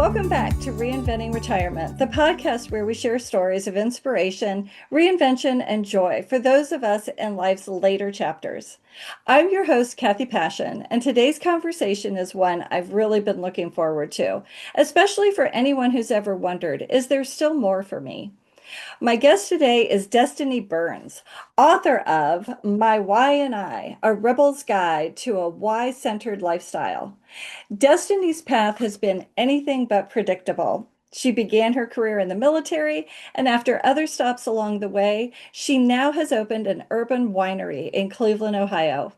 welcome back to Reinventing Retirement, the podcast where we share stories of inspiration, reinvention, and joy for those of us in life's later chapters. I'm your host, Cathy Passion, and today's conversation is one I've really been looking forward to, especially for anyone who's ever wondered, is there still more for me? My guest today is Destiny Burns, author of My Why and I, A Rebel's Guide to a Why-Centered Lifestyle. Destiny's path has been anything but predictable. She began her career in the military, and after other stops along the way, she now has opened an urban winery in Cleveland, Ohio.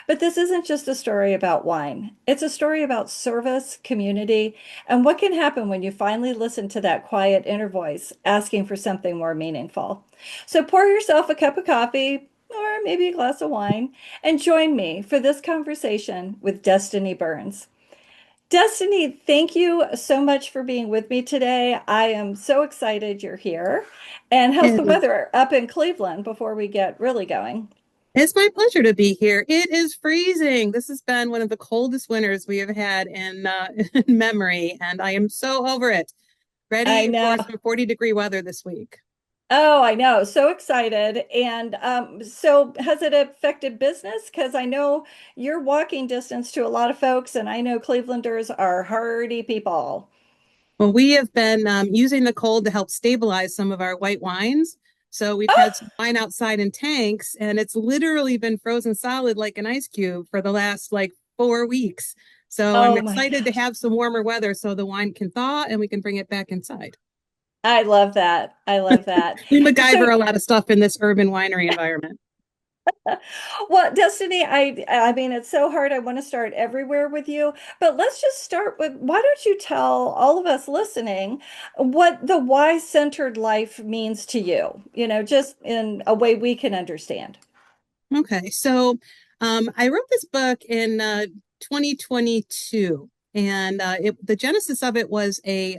But this isn't just a story about wine. It's a story about service, community, and what can happen when you finally listen to that quiet inner voice asking for something more meaningful. So pour yourself a cup of coffee or maybe a glass of wine and join me for this conversation with Destiny Burns. Destiny, thank you so much for being with me today. I am so excited you're here. And how's the It's, weather up in Cleveland before we get really going? it's my pleasure to be here. It is freezing. This has been one of the coldest winters we have had in memory, and I am so over it. I Ready know. for some 40-degree weather this week. Oh, I know. So excited. And so has it affected business? Because I know you're walking distance to a lot of folks, and I know Clevelanders are hardy people. Well, we have been using the cold to help stabilize some of our white wines. So we've had some wine outside in tanks, and it's literally been frozen solid like an ice cube for the last like 4 weeks. So I'm Oh my excited to gosh. have some warmer weather so the wine can thaw and we can bring it back inside. I love that. I love that. We So MacGyver a lot of stuff in this urban winery environment. well, Destiny, I mean, it's so hard. I want to start everywhere with you, but let's just start with why don't you tell all of us listening what the why-centered life means to you, just in a way we can understand. Okay, so I wrote this book in 2022, and the genesis of it was a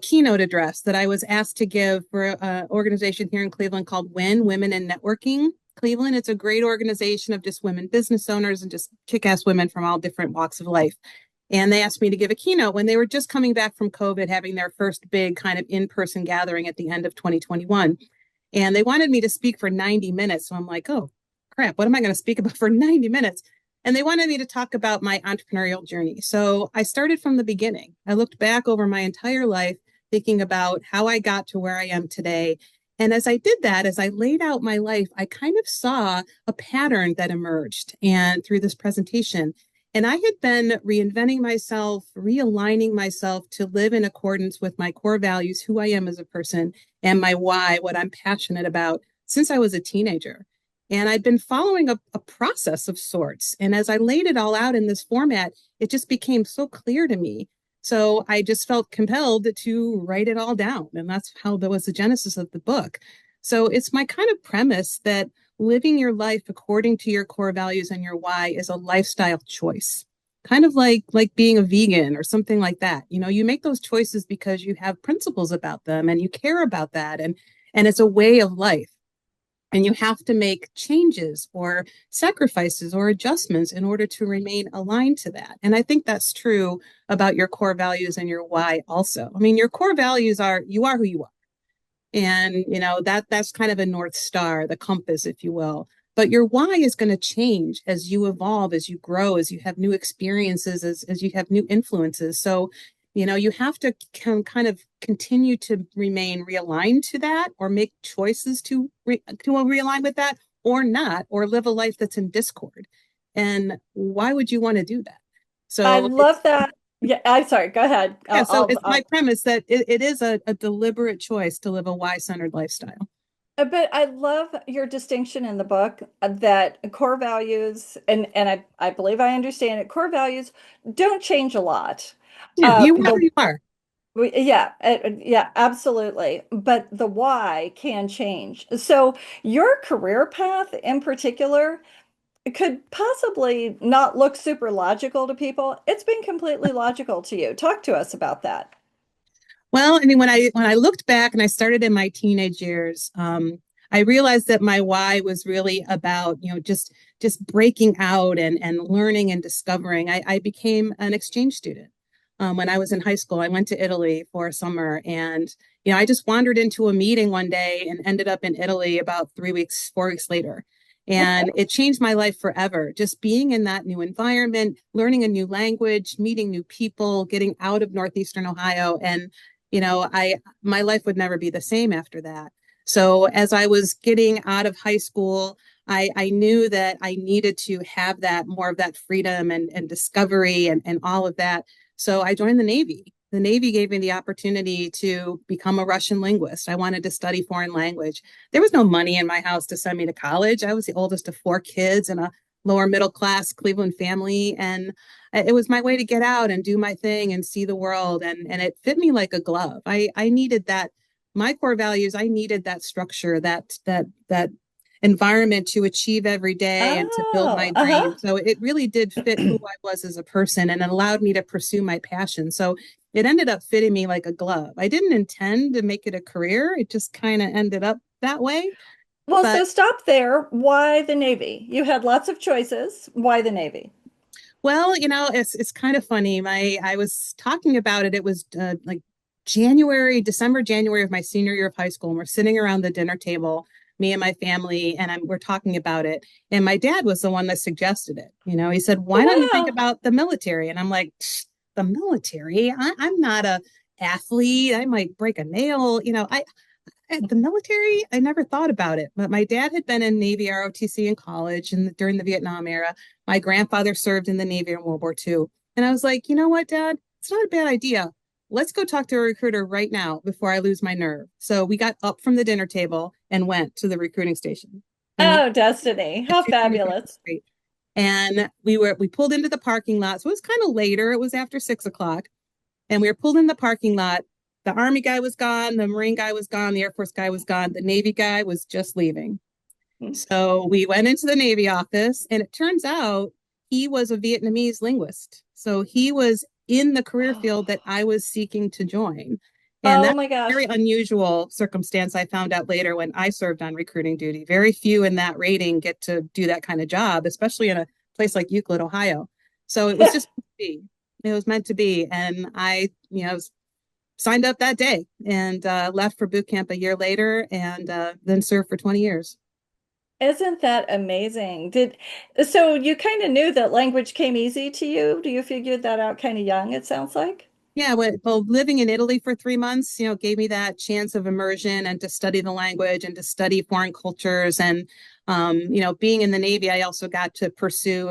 keynote address that I was asked to give for an organization here in Cleveland called Women in Networking Cleveland. It's a great organization of just women business owners and just kick-ass women from all different walks of life. And they asked me to give a keynote when they were just coming back from COVID, having their first big kind of in-person gathering at the end of 2021. And they wanted me to speak for 90 minutes. So I'm like, oh, crap, what am I going to speak about for 90 minutes? And they wanted me to talk about my entrepreneurial journey. So I started from the beginning. I looked back over my entire life, thinking about how I got to where I am today. And as I did that, as I laid out my life, I kind of saw a pattern that emerged and through this presentation. And I had been reinventing myself, realigning myself to live in accordance with my core values, who I am as a person, and my why, what I'm passionate about since I was a teenager. And I'd been following a process of sorts. And as I laid it all out in this format, it just became so clear to me. So I just felt compelled to write it all down. And that's how that was the genesis of the book. So it's my kind of premise that living your life according to your core values and your why is a lifestyle choice. Kind of like being a vegan or something like that. You know, you make those choices because you have principles about them and you care about that and it's a way of life. And you have to make changes or sacrifices or adjustments in order to remain aligned to that. And I think that's true about your core values and your why also. I mean, your core values are you are who you are. And you know, that's kind of a north star, the compass, if you will. But your why is going to change as you evolve, as you grow, as you have new experiences, as you have new influences. So you know, you have to kind of continue to remain realigned to that or make choices to realign with that or not, or live a life that's in discord. And why would you want to do that? I So love it's, that. Yeah, I'm sorry. Go ahead. yeah, so it's my premise that it is a deliberate choice to live a why-centered lifestyle. But I love your distinction in the book that core values, and I believe I understand it, core values don't change a lot. Yeah, you are The who you are. yeah, yeah, absolutely. But the why can change. So your career path in particular could possibly not look super logical to people. It's been completely logical to you. Talk to us about that. Well, I mean, when I looked back and I started in my teenage years, I realized that my why was really about, you know, just breaking out and learning and discovering. I became an exchange student. when I was in high school. I went to Italy for a summer, and I just wandered into a meeting one day and ended up in Italy about 3 weeks, 4 weeks later. And it changed my life forever. Just being in that new environment, learning a new language, meeting new people, getting out of Northeastern Ohio. And, I my life would never be the same after that. So as I was getting out of high school, I knew that I needed to have that more of that freedom and discovery and all of that. So I joined the Navy. The Navy gave me the opportunity to become a Russian linguist. I wanted to study foreign language. There was no money in my house to send me to college. I was the oldest of four kids in a lower middle class Cleveland family. And it was my way to get out and do my thing and see the world. And it fit me like a glove. I needed that. My core values, I needed that structure, that environment to achieve every day and to build my Oh, dream. uh-huh. So it really did fit who I was as a person, and it allowed me to pursue my passion. So it ended up fitting me like a glove. I didn't intend to make it a career. It just kind of ended up that way. Well, But so stop there. Why the Navy? You had lots of choices. Why the Navy? well, it's kind of funny. I was talking about it. It was like December, January of my senior year of high school, and we're sitting around the dinner table, me and my family, and we're talking about it. And my dad was the one that suggested it. He said, "Why don't you Oh, think wow. about the military?" And I'm like, "The military? I'm not a athlete. I might break a nail. The military, I never thought about it, but my dad had been in Navy ROTC in college and during the Vietnam era. My grandfather served in the Navy in World War II. And I was like, you know what, Dad? It's not a bad idea. Let's go talk to a recruiter right now before I lose my nerve. So we got up from the dinner table and went to the recruiting station. And we Oh, Destiny. had How two things across the fabulous. street. And we pulled into the parking lot. So it was kind of later. It was after 6 o'clock. And we were pulled in the parking lot. The Army guy was gone, the Marine guy was gone, the Air Force guy was gone, the Navy guy was just leaving. So we went into the Navy office, and it turns out he was a Vietnamese linguist. So he was in the career field that I was seeking to join. And Oh that's my a very gosh. unusual circumstance I found out later when I served on recruiting duty. Very few in that rating get to do that kind of job, especially in a place like Euclid, Ohio. So it was just it was meant to be. And I, signed up that day and left for boot camp a year later and then served for 20 years. Isn't that amazing? So you kind of knew that language came easy to you? Do you figure that out kind of young, it sounds like? Yeah, well, living in Italy for 3 months, gave me that chance of immersion and to study the language and to study foreign cultures. And, being in the Navy, I also got to pursue,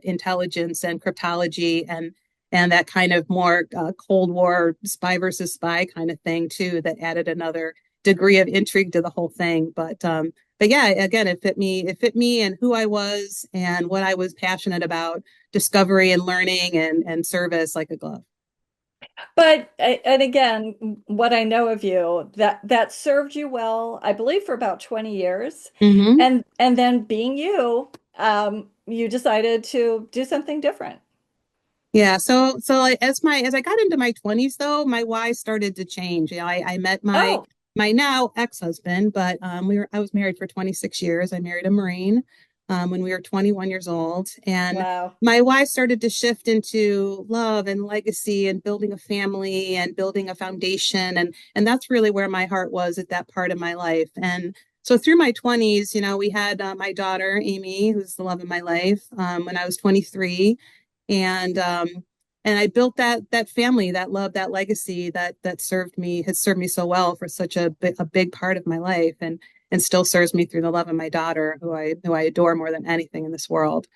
intelligence and cryptology and that kind of more Cold War spy versus spy kind of thing too. That added another degree of intrigue to the whole thing. But yeah, again, it fit me. It fit me and who I was and what I was passionate about, discovery and learning and service like a glove. But and again, what I know of you, that served you well, I believe for about 20 years. Mm-hmm. And then being you, you decided to do something different. Yeah, so as I got into my 20s though, my why started to change. I met Oh, my now ex-husband, but I was married for 26 years. I married a Marine when we were 21 years old, and wow. my why started to shift into love and legacy and building a family and building a foundation, and that's really where my heart was at that part of my life. And so through my 20s, we had my daughter Amy, who's the love of my life, when I was 23, and I built that family, that love, that legacy that has served me so well for such a big part of my life, and still serves me through the love of my daughter, who I adore more than anything in this world.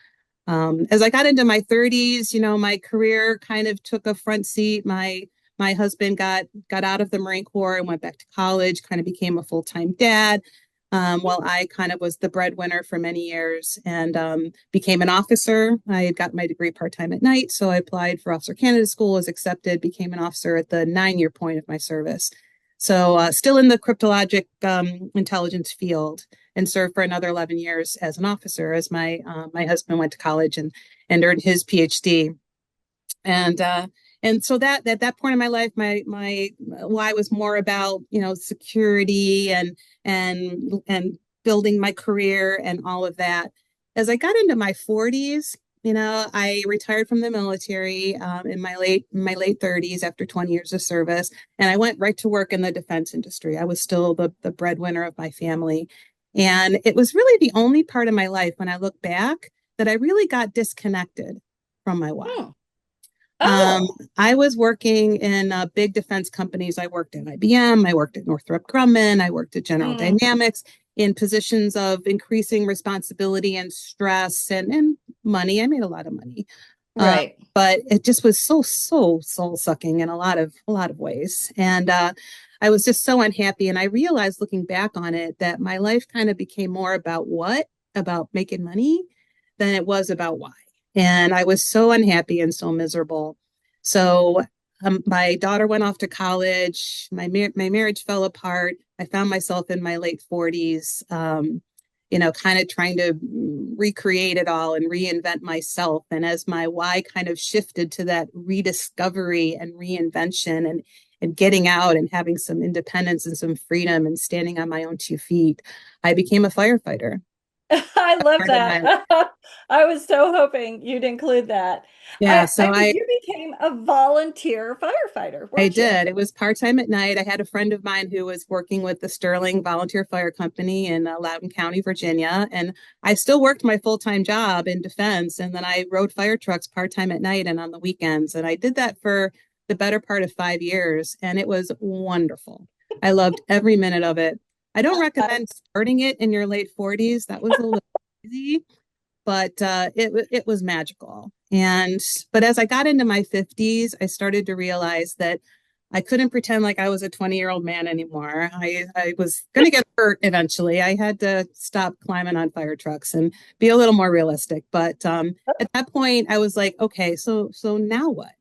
As I got into my 30s, my career kind of took a front seat. My husband got out of the Marine Corps and went back to college, kind of became a full-time dad. While I kind of was the breadwinner for many years and became an officer. I had got my degree part-time at night, so I applied for Officer Candidate School, was accepted, became an officer at the 9-year point of my service. So still in the cryptologic intelligence field, and served for another 11 years as an officer as my husband went to college and earned his PhD. And and so that at that point in my life, my why was more about security and building my career and all of that. As I got into my 40s, I retired from the military in my late 30s after 20 years of service, and I went right to work in the defense industry. I was still the breadwinner of my family, and it was really the only part of my life when I look back that I really got disconnected from my why. Hmm. Um, Oh, I was working in big defense companies. I worked at IBM, I worked at Northrop Grumman, I worked at General mm, Dynamics in positions of increasing responsibility and stress and money. I made a lot of money. Uh, right. but it just was so soul sucking in a lot of ways. And I was just so unhappy. And I realized looking back on it that my life kind of became more about making money than it was about why. And I was so unhappy and so miserable. So my daughter went off to college. My marriage fell apart. I found myself in my late 40s, kind of trying to recreate it all and reinvent myself. And as my why kind of shifted to that rediscovery and reinvention and getting out and having some independence and some freedom and standing on my own 2 feet, I became a firefighter. I love Started that. my I was so hoping you'd include that. Yeah, so I You became a volunteer firefighter, I weren't you? did. It was part-time at night. I had a friend of mine who was working with the Sterling Volunteer Fire Company in Loudoun County, Virginia, and I still worked my full-time job in defense, and then I rode fire trucks part-time at night and on the weekends, and I did that for the better part of 5 years, and it was wonderful. I loved every minute of it. I don't I, recommend starting it in your late 40s. That was a little easy, but it was magical. And but as I got into my 50s, I started to realize that I couldn't pretend like I was a 20-year-old man anymore. I was going to get hurt eventually. I had to stop climbing on fire trucks and be a little more realistic. But at that point, I was like, okay, so now what?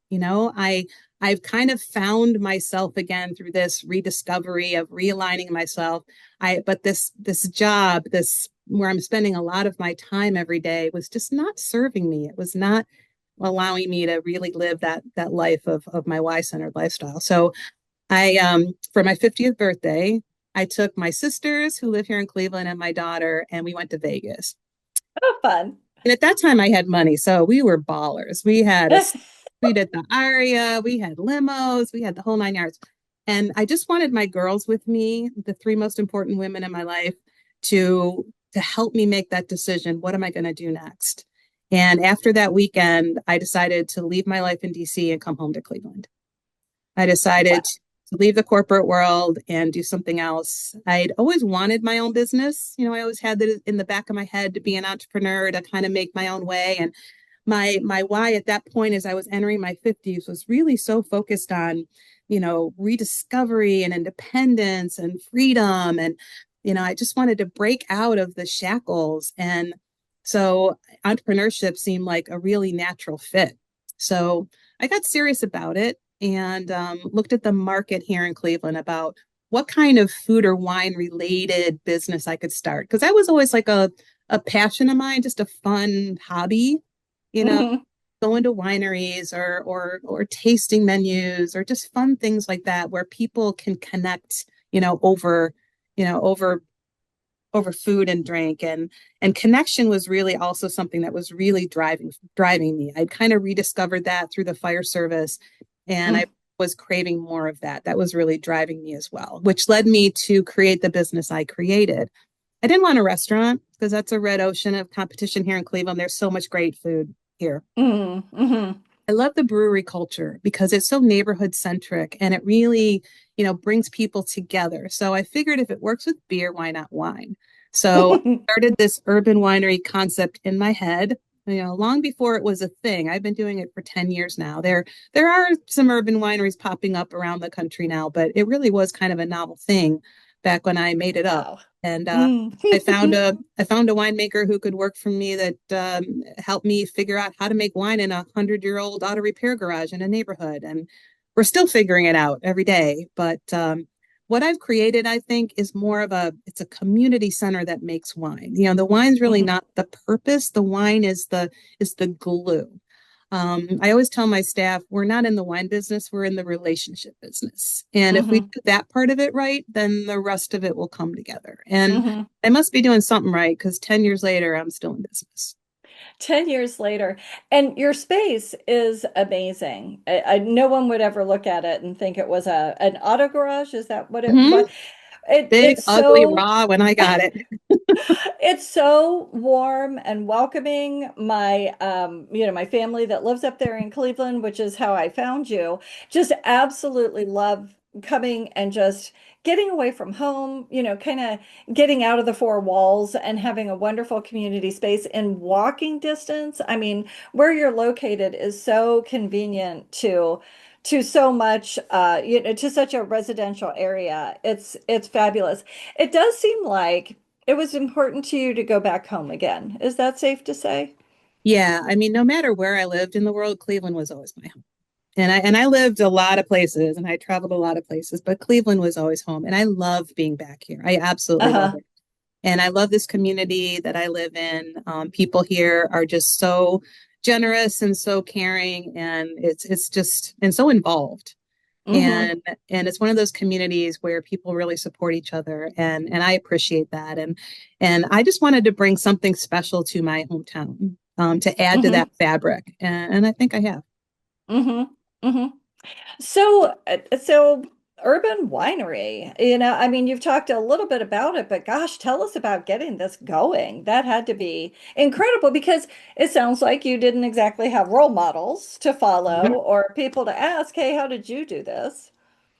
I've kind of found myself again through this rediscovery of realigning myself. But this job, this where I'm spending a lot of my time every day was just not serving me. It was not allowing me to really live that life of my why centered lifestyle. So I for my 50th birthday, I took my sisters who live here in Cleveland and my daughter, and we went to Vegas. oh, fun. And at that time I had money, so we were ballers. We did the Aria, we had limos, we had the whole 9 yards. And I just wanted my girls with me, the three most important women in my life, to to help me make that decision. What am I going to do next? And after that weekend, I decided to leave my life in DC and come home to Cleveland. I decided Wow. to leave the corporate world and do something else. I'd always wanted my own business. I always had that in the back of my head to be an entrepreneur, to kind of make my own way. And my why at that point as I was entering my 50s was really so focused on, rediscovery and independence and freedom. And, I just wanted to break out of the shackles. And so entrepreneurship seemed like a really natural fit. So I got serious about it and looked at the market here in Cleveland about what kind of food or wine related business I could start. Because that was always like a passion of mine, just a fun hobby, you know, Hmm. going to wineries or tasting menus or just fun things like that where people can connect, over, over food and drink and connection was really also something that was really driving me. I'd kind of rediscovered that through the fire service and I was craving more of that. That was really driving me as well, which led me to create the business I created. I didn't want a restaurant because that's a red ocean of competition here in Cleveland. There's so much great food here. Hmm. Hmm. I love the brewery culture because it's so neighborhood centric and it really, brings people together. So I figured if it works with beer, why not wine? So I started this urban winery concept in my head, long before it was a thing. I've been doing it for 10 years now. There are some urban wineries popping up around the country now, but it really was kind of a novel thing back when I made it up. Wow. And Mm. I found a winemaker who could work for me that helped me figure out how to make wine in 100-year-old auto repair garage in a neighborhood. And we're still figuring it out every day. But what I've created, I think, is more of it's a community center that makes wine. The wine's really Hmm. not the purpose. The wine is the glue. I always tell my staff, we're not in the wine business, we're in the relationship business. And if we Hmm. do that part of it right, then the rest of it will come together. And Hmm. I must be doing something right because 10 years later, I'm still in business. 10 years later. And your space is amazing. No one would ever look at it and think it was an auto garage. Is that what it Hmm. was? Big, It's ugly, so raw when I got it. it's so warm and welcoming. My family that lives up there in Cleveland, which is how I found you, just absolutely love coming and just getting away from home, kind of getting out of the four walls and having a wonderful community space in walking distance. I mean, where you're located is so convenient to so much, to such a residential area. It's fabulous. It does seem like it was important to you to go back home again. Is that safe to say? Yeah, I mean, no matter where I lived in the world, Cleveland was always my home. And I lived a lot of places and I traveled a lot of places, but Cleveland was always home. And I love being back here. I absolutely love Uh-huh. it. And I love this community that I live in. People here are just so generous and so caring, and it's just and so involved. Mm-hmm. And it's one of those communities where people really support each other, and I appreciate that. And I just wanted to bring something special to my hometown, to add to Mm-hmm. that fabric, and I think I have. Mm-hmm. Mm-hmm. So urban winery, I mean, you've talked a little bit about it, but gosh, tell us about getting this going. That had to be incredible because it sounds like you didn't exactly have role models to follow or people to ask, hey, how did you do this?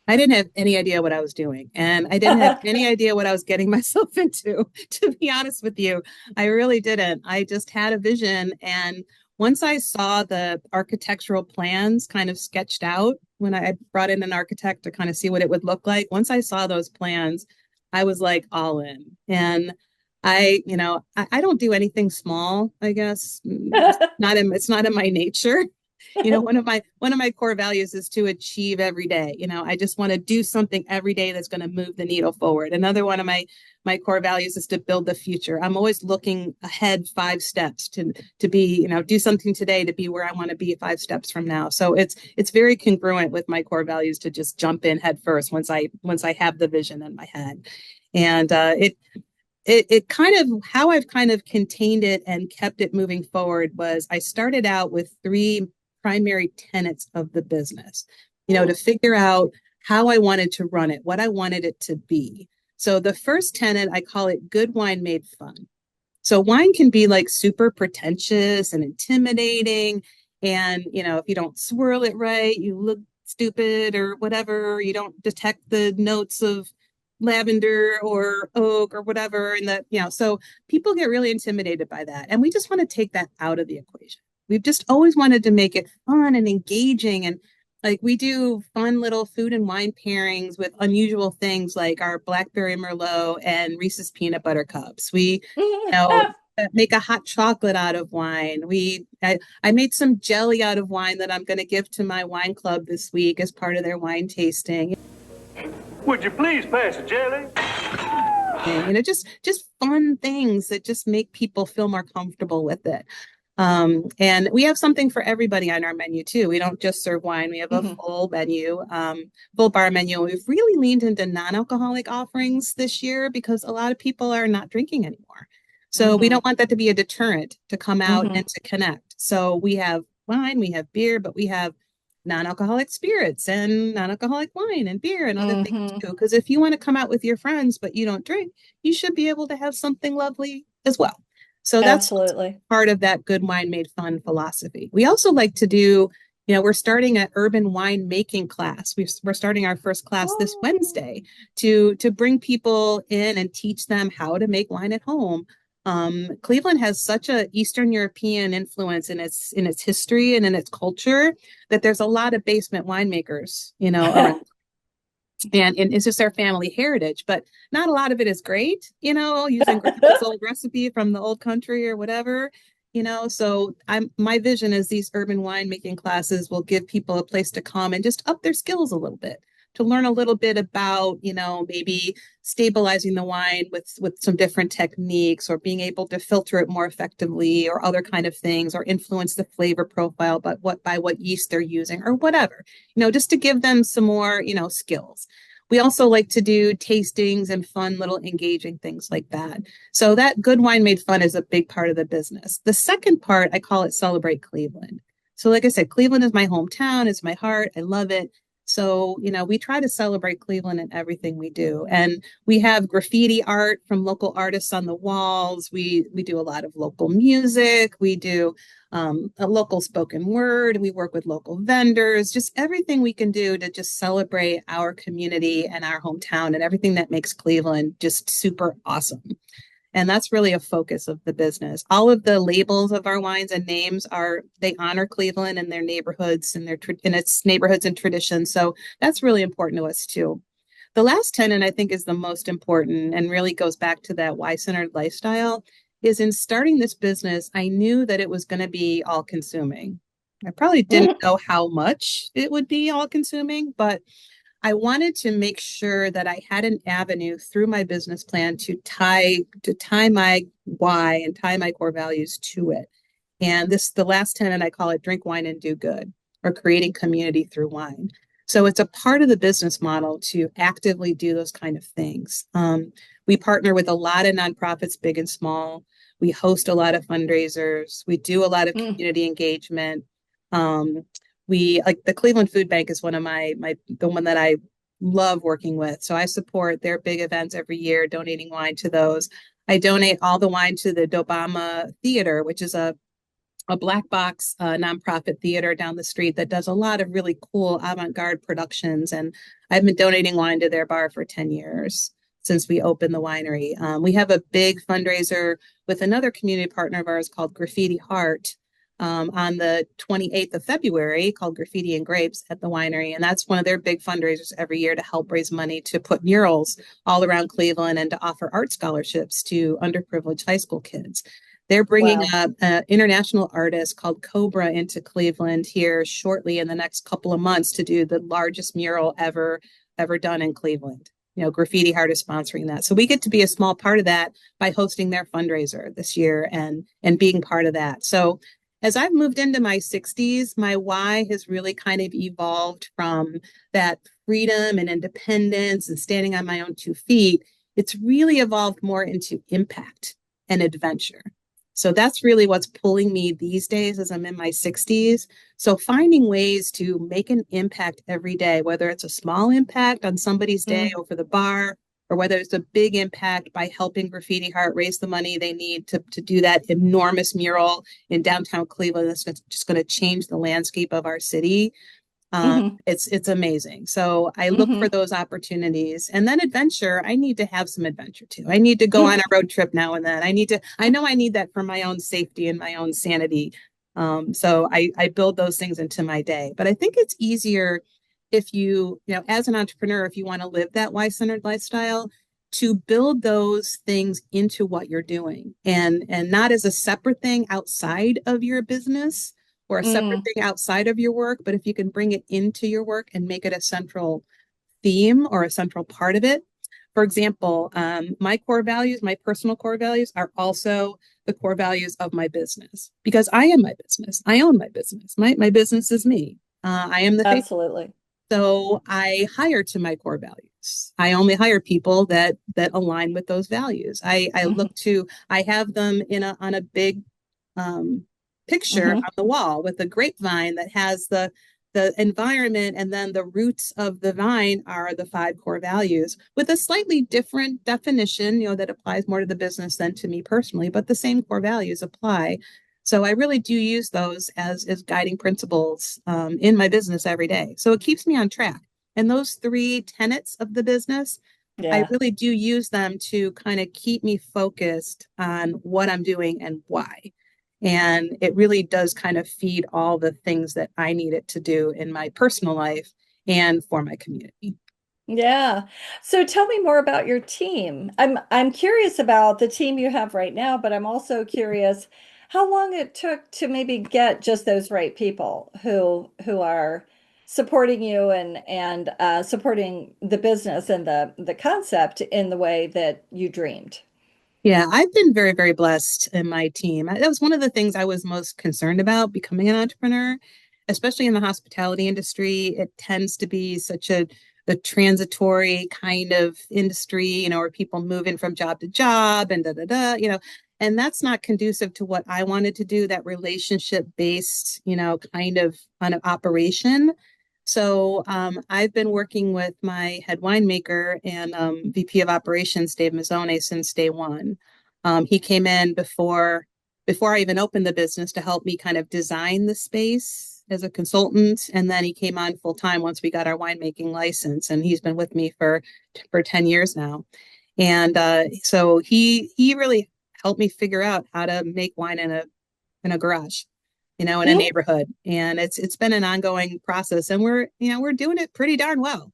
I didn't have any idea what I was doing, and I didn't have any idea what I was getting myself into, to be honest with you. I really didn't. I just had a vision. And once I saw the architectural plans kind of sketched out, when I brought in an architect to kind of see what it would look like, once I saw those plans, I was like all in. And I don't do anything small, I guess. It's not in my nature. One of my core values is to achieve every day. I just want to do something every day that's going to move the needle forward. Another one of my core values is to build the future. I'm always looking ahead 5 steps to be, do something today to be where I want to be 5 steps from now. So it's very congruent with my core values to just jump in head first once I have the vision in my head. And it kind of how I've kind of contained it and kept it moving forward was I started out with 3 primary tenets of the business, to figure out how I wanted to run it, what I wanted it to be. So the first tenet, I call it good wine made fun. So wine can be like super pretentious and intimidating. And, if you don't swirl it right, you look stupid or whatever, you don't detect the notes of lavender or oak or whatever. So people get really intimidated by that. And we just want to take that out of the equation. We've just always wanted to make it fun and engaging. And like we do fun little food and wine pairings with unusual things like our blackberry merlot and Reese's peanut butter cups. We know make a hot chocolate out of wine. I made some jelly out of wine that I'm going to give to my wine club this week as part of their wine tasting. Would you please pass the jelly? Just fun things that just make people feel more comfortable with it. And we have something for everybody on our menu too. We don't just serve wine. We have a Mhm. full menu, full bar menu. We've really leaned into non-alcoholic offerings this year because a lot of people are not drinking anymore. So we don't Mhm. want that to be a deterrent to come out and Mhm. to connect. So we have wine, we have beer, but we have non-alcoholic spirits and non-alcoholic wine and beer and other things Mhm. too. Because if you want to come out with your friends, but you don't drink, you should be able to have something lovely as well. So that's Absolutely. part of that good wine made fun philosophy. We also like to do, we're starting an urban wine making class. We're starting our first class this Oh. Wednesday to bring people in and teach them how to make wine at home. Cleveland has such a Eastern European influence in its history and in its culture that there's a lot of basement winemakers, around, and it's just our family heritage, but not a lot of it is great, using grandpa's old recipe from the old country or whatever. So my vision is these urban winemaking classes will give people a place to come and just up their skills a little bit, to learn a little bit about, maybe stabilizing the wine with some different techniques, or being able to filter it more effectively, or other kind of things, or influence the flavor profile by what yeast they're using or whatever, just to give them some more, skills. We also like to do tastings and fun little engaging things like that. So that good wine made fun is a big part of the business. The second part, I call it Celebrate Cleveland. So like I said, Cleveland is my hometown, it's my heart. I love it. So, we try to celebrate Cleveland in everything we do. And we have graffiti art from local artists on the walls. We do a lot of local music. We do a local spoken word. We work with local vendors, just everything we can do to just celebrate our community and our hometown and everything that makes Cleveland just super awesome. And that's really a focus of the business. All of the labels of our wines and names they honor Cleveland and their neighborhoods and and its neighborhoods and traditions. So that's really important to us too. The last tenet I think is the most important and really goes back to that why-centered lifestyle is in starting this business, I knew that it was going to be all consuming. I probably didn't know how much it would be all consuming, but I wanted to make sure that I had an avenue through my business plan to tie my why and tie my core values to it. And the last tenet, I call it drink wine and do good, or creating community through wine. So it's a part of the business model to actively do those kind of things. We partner with a lot of nonprofits, big and small. We host a lot of fundraisers. We do a lot of community engagement. We like the Cleveland Food Bank is one of the one that I love working with. So I support their big events every year, donating wine to those. I donate all the wine to the Dobama Theater, which is a black box nonprofit theater down the street that does a lot of really cool avant-garde productions. And I've been donating wine to their bar for 10 years since we opened the winery. We have a big fundraiser with another community partner of ours called Graffiti Heart on the 28th of February called Graffiti and Grapes at the winery. And that's one of their big fundraisers every year to help raise money to put murals all around Cleveland and to offer art scholarships to underprivileged high school kids. They're bringing an international artist called Cobra into Cleveland here shortly in the next couple of months to do the largest mural ever done in Cleveland. Graffiti Heart is sponsoring that. So we get to be a small part of that by hosting their fundraiser this year and being part of that. So as I've moved into my 60s, my why has really kind of evolved from that freedom and independence and standing on my own 2 feet. It's really evolved more into impact and adventure. So that's really what's pulling me these days as I'm in my 60s. So finding ways to make an impact every day, whether it's a small impact on somebody's day over the bar, or whether it's a big impact by helping Graffiti Heart raise the money they need to do that enormous mural in downtown Cleveland that's just going to change the landscape of our city. It's amazing. So I look for those opportunities. And then adventure, I need to have some adventure too. I need to go on a road trip now and then. I know I need that for my own safety and my own sanity. So I build those things into my day. But I think it's easier if as an entrepreneur, if you want to live that why-centered lifestyle, to build those things into what you're doing and not as a separate thing outside of your business or a separate thing outside of your work, but if you can bring it into your work and make it a central theme or a central part of it. For example, my core values, my personal core values are also the core values of my business because I am my business. I own my business. My business is me. I am the face. Absolutely. So I hire to my core values. I only hire people that align with those values. I have them on a big picture on the wall with a grapevine that has the environment, and then the roots of the vine are the 5 core values with a slightly different definition, that applies more to the business than to me personally, but the same core values apply. So I really do use those as guiding principles in my business every day. So it keeps me on track. And those 3 tenets of the business, I really do use them to kind of keep me focused on what I'm doing and why. And it really does kind of feed all the things that I need it to do in my personal life and for my community. Yeah. So tell me more about your team. I'm curious about the team you have right now, but I'm also curious how long it took to maybe get just those right people who are supporting you and supporting the business and the concept in the way that you dreamed. Yeah, I've been very, very blessed in my team. That was one of the things I was most concerned about becoming an entrepreneur, especially in the hospitality industry. It tends to be such a the transitory kind of industry, where people moving from job to job and and that's not conducive to what I wanted to do, that relationship based, kind of on an operation. So I've been working with my head winemaker and VP of operations, Dave Mazzone, since day one. He came in before I even opened the business to help me kind of design the space as a consultant. And then he came on full time once we got our winemaking license. And he's been with me for 10 years now. And so he really helped me figure out how to make wine in a garage, in a Mm. neighborhood. And it's been an ongoing process. And we're doing it pretty darn well.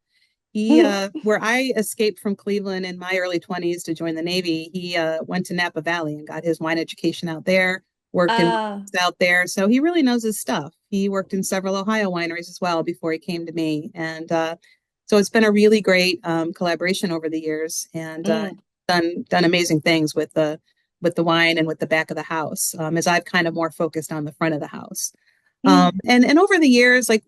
He, where I escaped from Cleveland in my early 20s to join the Navy, he went to Napa Valley and got his wine education out there, worked in Uh, out there. So he really knows his stuff. He worked in several Ohio wineries as well before he came to me. And so it's been a really great collaboration over the years, and mm, done amazing things with the wine and with the back of the house, as I've kind of more focused on the front of the house. mm, And over the years, like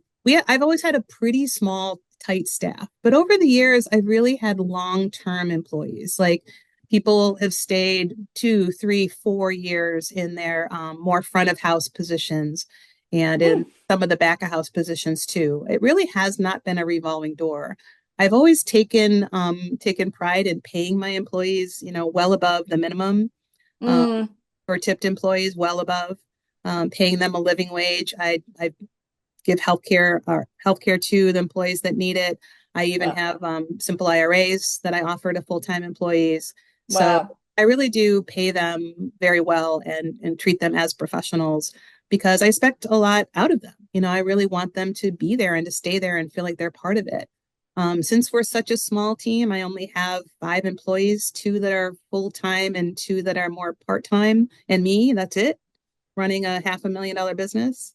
I've always had a pretty small, tight staff, but over the years, I've really had long-term employees. Like people have stayed 2, 3, 4 years in their more front of house positions and in mm, some of the back of house positions too. It really has not been a revolving door. I've always taken pride in paying my employees, well above the minimum, um, mm. or tipped employees well above, paying them a living wage. I give healthcare to the employees that need it. I even Wow. have simple IRAs that I offer to full-time employees. So Wow. I really do pay them very well and treat them as professionals because I expect a lot out of them. I really want them to be there and to stay there and feel like they're part of it. Since we're such a small team, I only have 5 employees, 2 that are full-time and 2 that are more part-time, and me, that's it, running a $500,000 business.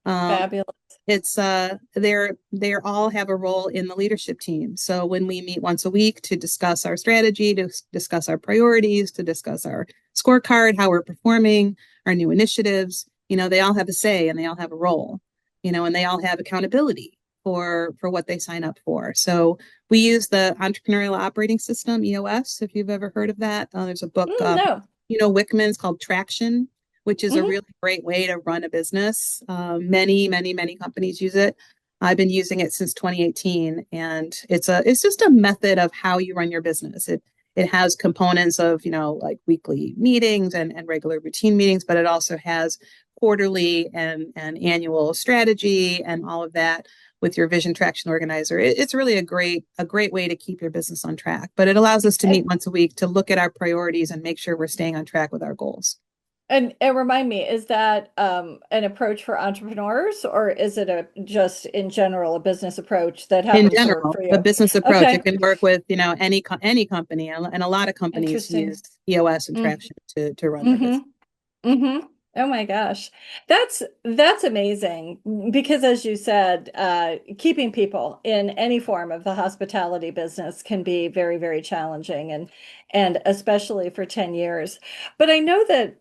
Um, Fabulous. it's they're all have a role in the leadership team. So when we meet once a week to discuss our strategy, to discuss our priorities, to discuss our scorecard, how we're performing, our new initiatives, they all have a say and they all have a role, and they all have accountability for what they sign up for. So we use the entrepreneurial operating system, EOS, if you've ever heard of that. There's a book, Mm, no. Wickman's, called Traction, which is a Hmm. really great way to run a business. Many, many, many companies use it. I've been using it since 2018, and it's just a method of how you run your business. It has components of, like weekly meetings and regular routine meetings, but it also has quarterly and annual strategy and all of that with your vision traction organizer. It's really a great way to keep your business on track. But it allows us to meet And, once a week to look at our priorities and make sure we're staying on track with our goals. and remind me, is that an approach for entrepreneurs, or is it a just in general a business approach that In happens to work general, for a you? business approach, it Okay. can work with, any company, and a lot of companies use Interesting. EOS and Mm, traction to run their business. mm-hmm. Mm-hmm. Oh my gosh. That's amazing because as you said, keeping people in any form of the hospitality business can be very, very challenging and especially for 10 years. But I know that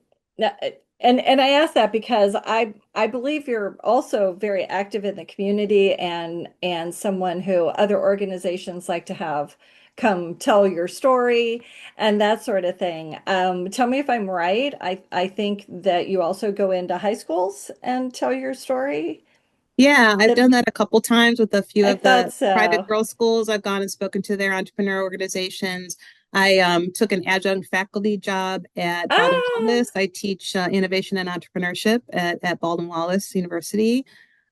and I ask that because I believe you're also very active in the community and someone who other organizations like to have come tell your story and that sort of thing. Tell me if I'm right. I think that you also go into high schools and tell your story. Yeah, I've That done that a couple times with a few I of thought the private so. girls' schools. I've gone and spoken to their entrepreneur organizations. I took an adjunct faculty job at Baldwin Ah, Wallace. I teach innovation and entrepreneurship at Baldwin Wallace University.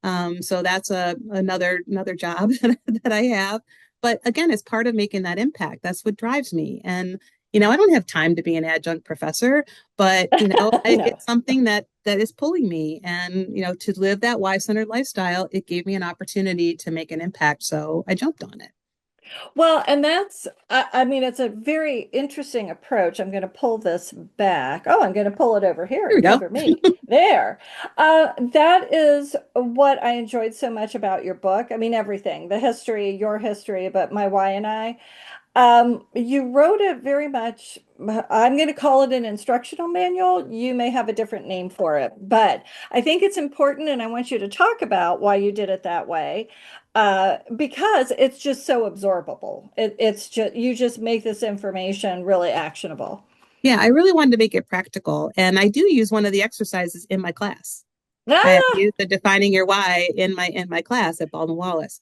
So that's another job that I have. But again, it's part of making that impact. That's what drives me. And I don't have time to be an adjunct professor, but no. it's something that is pulling me. And to live that why-centered lifestyle, it gave me an opportunity to make an impact, so I jumped on it. Well, and I mean, it's a very interesting approach. I'm going to pull this back. Oh, I'm going to pull it over here Here we and go. cover me. There. That is what I enjoyed so much about your book. I mean, everything, the history, your history, but my why and I. You wrote it very much, I'm going to call it an instructional manual. You may have a different name for it, but I think it's important, and I want you to talk about why you did it that way, because it's just so absorbable. It's just, you just make this information really actionable. Yeah, I really wanted to make it practical. And I do use one of the exercises in my class. I Ah! use the defining your why in my class at Baldwin Wallace.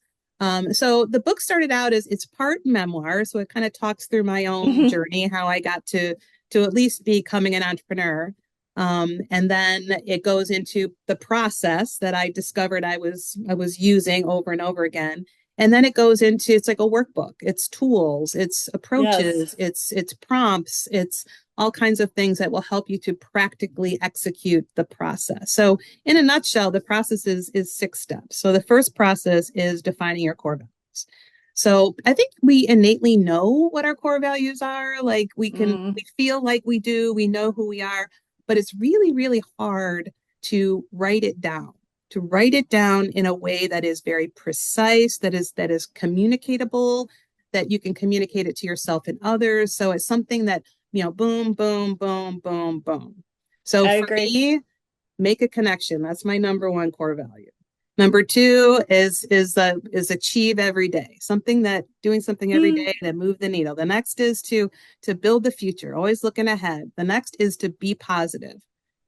So the book started out as it's part memoir, so it kind of talks through my own Mhm. journey, how I got to at least becoming an entrepreneur. And then it goes into the process that I discovered I was using over and over again. And then it goes into it's like a workbook. It's tools, it's Yes. approaches, it's prompts, it's all kinds of things that will help you to practically execute the process. So in a nutshell, the process is 6 steps. So the first process is defining your core values. So I think we innately know what our core values are. Like Mm, we feel like we do, we know who we are, but it's really, really hard to write it down, to write it down in a way that is very precise, that is communicatable, that you can communicate it to yourself and others. So it's something that, boom, boom, boom, boom, boom. So I for agree. me, make a connection. That's my number one core value. Number two is achieve every day. Doing something every Mm. day that move the needle. The next is to build the future, always looking ahead. The next is to be positive.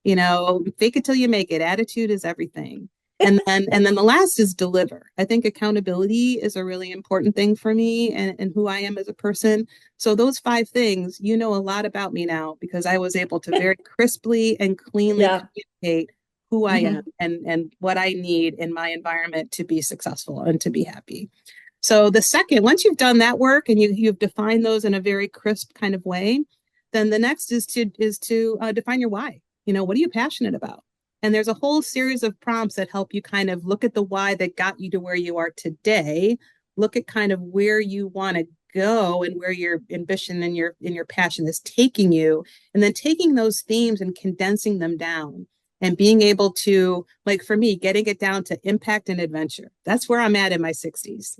Fake it till you make it. Attitude is everything. And then the last is deliver. I think accountability is a really important thing for me and who I am as a person. So those 5 things, you know a lot about me now because I was able to very crisply and cleanly Yeah. communicate who I am Hmm. and what I need in my environment to be successful and to be happy. So the second, once you've done that work and you've defined those in a very crisp kind of way, then the next is to define your why. What are you passionate about? And there's a whole series of prompts that help you kind of look at the why that got you to where you are today, look at kind of where you want to go and where your ambition and your passion is taking you, and then taking those themes and condensing them down and being able to, like for me, getting it down to impact and adventure. That's where I'm at in my 60s.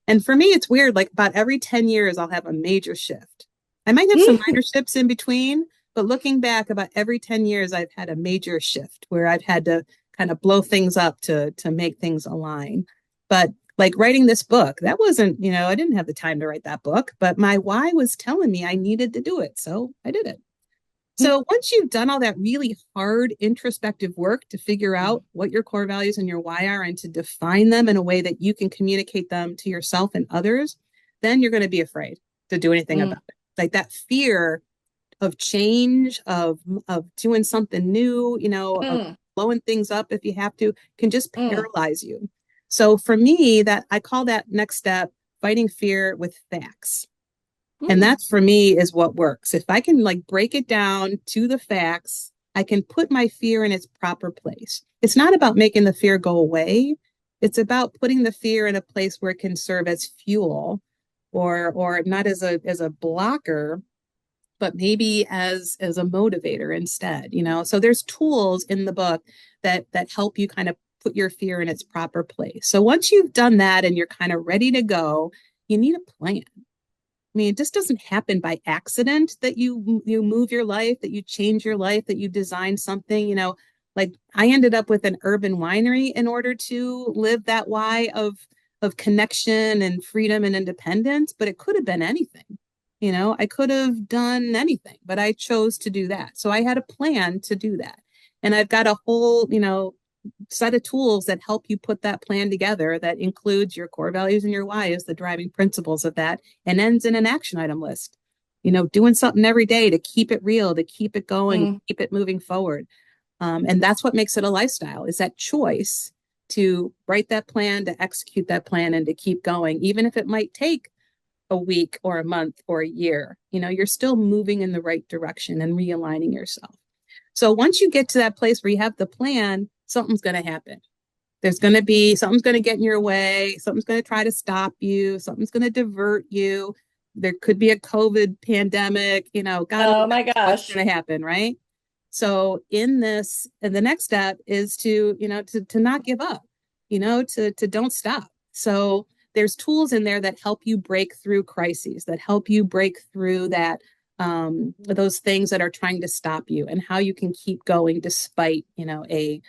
And for me, it's weird. Like about every 10 years, I'll have a major shift. I might have some minor shifts in between, but looking back, about every 10 years, I've had a major shift where I've had to kind of blow things up to make things align. But like writing this book, that wasn't, I didn't have the time to write that book, but my why was telling me I needed to do it. So I did it. So once you've done all that really hard introspective work to figure out what your core values and your why are and to define them in a way that you can communicate them to yourself and others, then you're going to be afraid to do anything Mm, about it. Like that fear of change, of doing something new, of mm, blowing things up if you have to, can just mm, paralyze you. So for me, that I call that next step fighting fear with facts. And mm, that's for me is what works. If I can like break it down to the facts, I can put my fear in its proper place. It's not about making the fear go away. It's about putting the fear in a place where it can serve as fuel or not as a blocker, but maybe as a motivator instead. So there's tools in the book that help you kind of put your fear in its proper place. So once you've done that and you're kind of ready to go, you need a plan. I mean, it just doesn't happen by accident that you move your life, that you change your life, that you design something. Like I ended up with an urban winery in order to live that why of connection and freedom and independence, but it could have been anything. I could have done anything, but I chose to do that. So I had a plan to do that. And I've got a whole, set of tools that help you put that plan together that includes your core values and your why as the driving principles of that and ends in an action item list. Doing something every day to keep it real, to keep it going, mm. keep it moving forward. And that's what makes it a lifestyle is that choice to write that plan, to execute that plan, and to keep going, even if it might take a week or a month or a year. You're still moving in the right direction and realigning yourself. So once you get to that place where you have the plan, something's going to happen. There's going to be something's going to get in your way. Something's going to try to stop you. Something's going to divert you. There could be a COVID pandemic. God only Oh my knows what's gosh. going to happen, right? So in this, and the next step is to not give up, to don't stop. So there's tools in there that help you break through crises, that help you break through that those things that are trying to stop you, and how you can keep going despite, a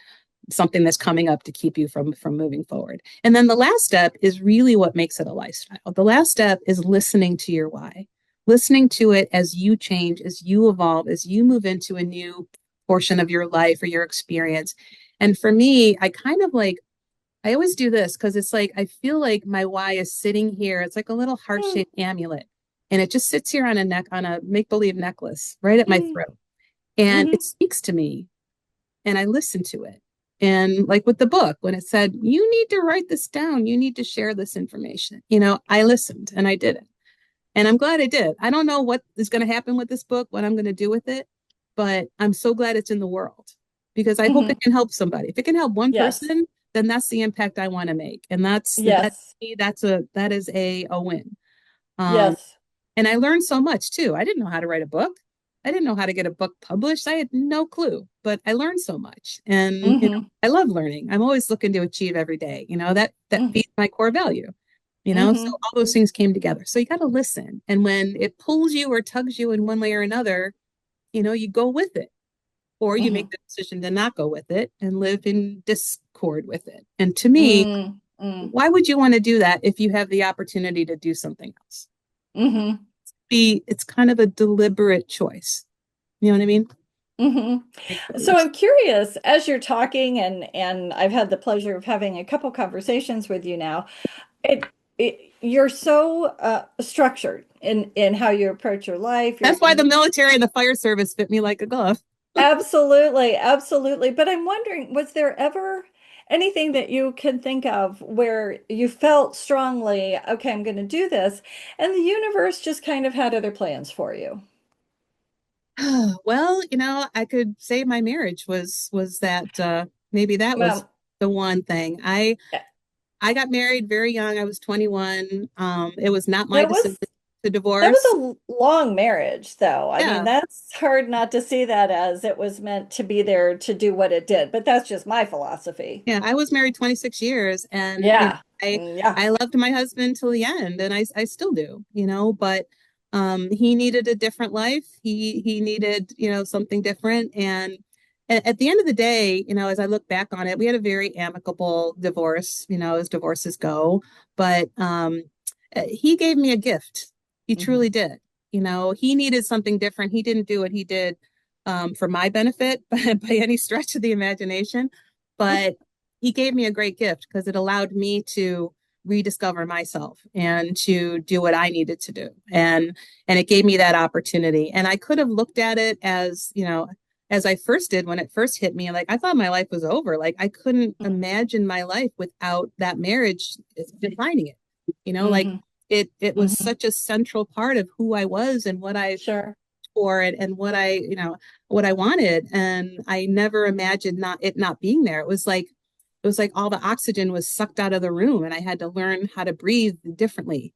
something that's coming up to keep you from moving forward. And then the last step is really what makes it a lifestyle. The last step is listening to your why, listening to it as you change, as you evolve, as you move into a new portion of your life or your experience. And for me, I always do this because it's like I feel like my why is sitting here. It's like a little heart-shaped amulet, and it just sits here on a make-believe necklace right at my throat. And Mm-hmm. it speaks to me, and I listen to it. And like with the book, when it said, you need to write this down, you need to share this information, I listened and I did it. And I'm glad I did. I don't know what is going to happen with this book, what I'm going to do with it, but I'm so glad it's in the world because I hope Mm-hmm. it can help somebody. If it can help one Yes. person, then that's the impact I want to make. And Yes. that is a win. Um, Yes. and I learned so much too. I didn't know how to write a book. I didn't know how to get a book published. I had no clue, but I learned so much. And Mm-hmm. I love learning. I'm always looking to achieve every day. That Mm-hmm. feeds my core value. So Mm-hmm. all those things came together. So you got to listen. And when it pulls you or tugs you in one way or another, you go with it, or you Mm-hmm. make the decision to not go with it and live in discord with it. And to me, Mm-hmm. why would you want to do that if you have the opportunity to do something else? Mm-hmm. It's kind of a deliberate choice. You know what I mean? Mm-hmm. So I'm curious, as you're talking, and I've had the pleasure of having a couple conversations with you now. You're so structured in how you approach your life. That's why the military and the fire service fit me like a glove. Absolutely, absolutely. But I'm wondering, was there ever anything that you can think of where you felt strongly, okay, I'm going to do this, and the universe just kind of had other plans for you? Well, I could say my marriage was that maybe that was Well, the one thing. I got married very young. I was 21. It was not my that decision was to that was divorce. a long marriage, though. I mean, Yeah. that's hard not to see that as it was meant to be there to do what it did. But that's just my philosophy. Yeah, I was married 26 years, and Yeah. I Yeah. I loved my husband till the end, and I still do, but he needed a different life. He needed, something different. And at the end of the day, as I look back on it, we had a very amicable divorce, as divorces go. But he gave me a gift. He Hmm. truly did. He needed something different. He didn't do what he did for my benefit by any stretch of the imagination. But he gave me a great gift because it allowed me to rediscover myself and to do what I needed to do. And it gave me that opportunity. And I could have looked at it as, as I first did when it first hit me, like I thought my life was over. Like I couldn't imagine my life without that marriage defining it. Like Hmm. it was Hmm. such a central part of who I was and what I Sure. for it and what I wanted. And I never imagined not being there. It was like all the oxygen was sucked out of the room and I had to learn how to breathe differently.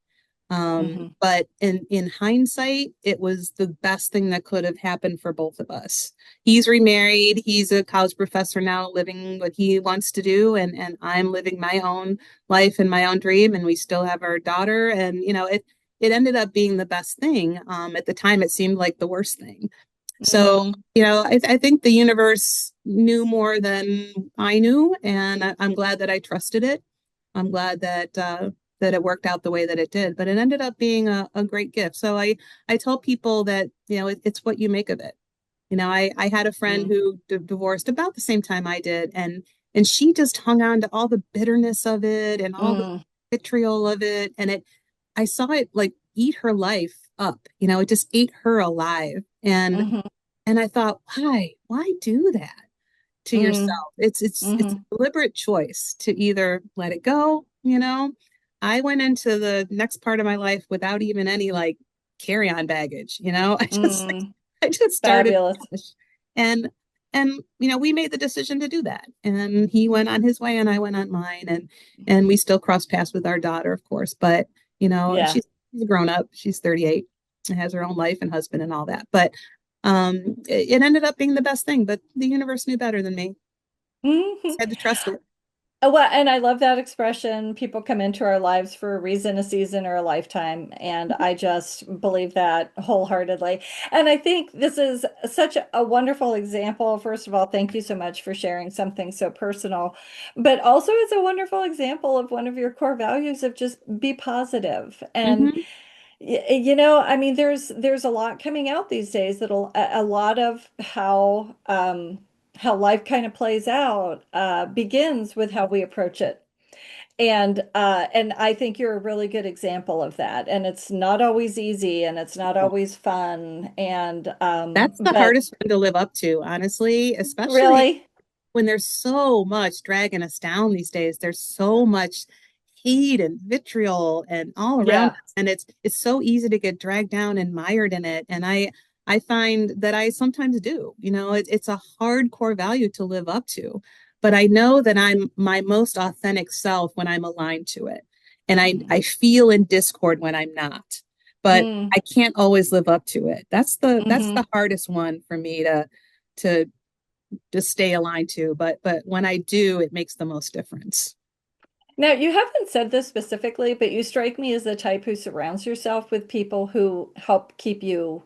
Hmm. But in hindsight, it was the best thing that could have happened for both of us. He's remarried. He's a college professor now, living what he wants to do, and I'm living my own life and my own dream. And we still have our daughter. And it ended up being the best thing. At the time, it seemed like the worst thing. So, Hmm. I think the universe knew more than I knew, and I'm glad that I trusted it. I'm glad that it worked out the way that it did, but it ended up being a great gift. So I tell people that, it's what you make of it. I had a friend Hmm. who divorced about the same time I did, and she just hung on to all the bitterness of it and all the Hmm. vitriol of it, and I saw it like eat her life up. It just ate her alive. Hmm. And I thought, why do that to Hmm. yourself? It's a Hmm. deliberate choice to either let it go. I went into the next part of my life without even any like carry-on baggage. Hmm. I just started Fabulous. fresh. and and we made the decision to do that. And he went on his way and I went on mine, and we still cross paths with our daughter, of course, but Yeah. she's a grown up. She's 38 and has her own life and husband and all that. But it ended up being the best thing, but the universe knew better than me. Hmm. Just had to trust it. Well, and I love that expression. People come into our lives for a reason, a season, or a lifetime. And I just believe that wholeheartedly. And I think this is such a wonderful example. First of all, thank you so much for sharing something so personal, but also it's a wonderful example of one of your core values of just be positive. And Hmm. I mean, there's a lot coming out these days that'll a lot of how life kind of plays out begins with how we approach it. And I think you're a really good example of that. And it's not always easy and it's not always fun. And That's the but hardest one to live up to, honestly, especially really, when there's so much dragging us down these days. There's so much hate and vitriol and all around yeah. us, and it's so easy to get dragged down and mired in it. And I find that I sometimes do. It's a hardcore value to live up to, but I know that I'm my most authentic self when I'm aligned to it, and I feel in discord when I'm not. But Mm, I can't always live up to it. That's the hmm. hardest one for me to just stay aligned to. But when I do, it makes the most difference. Now, you haven't said this specifically, but you strike me as the type who surrounds yourself with people who help keep you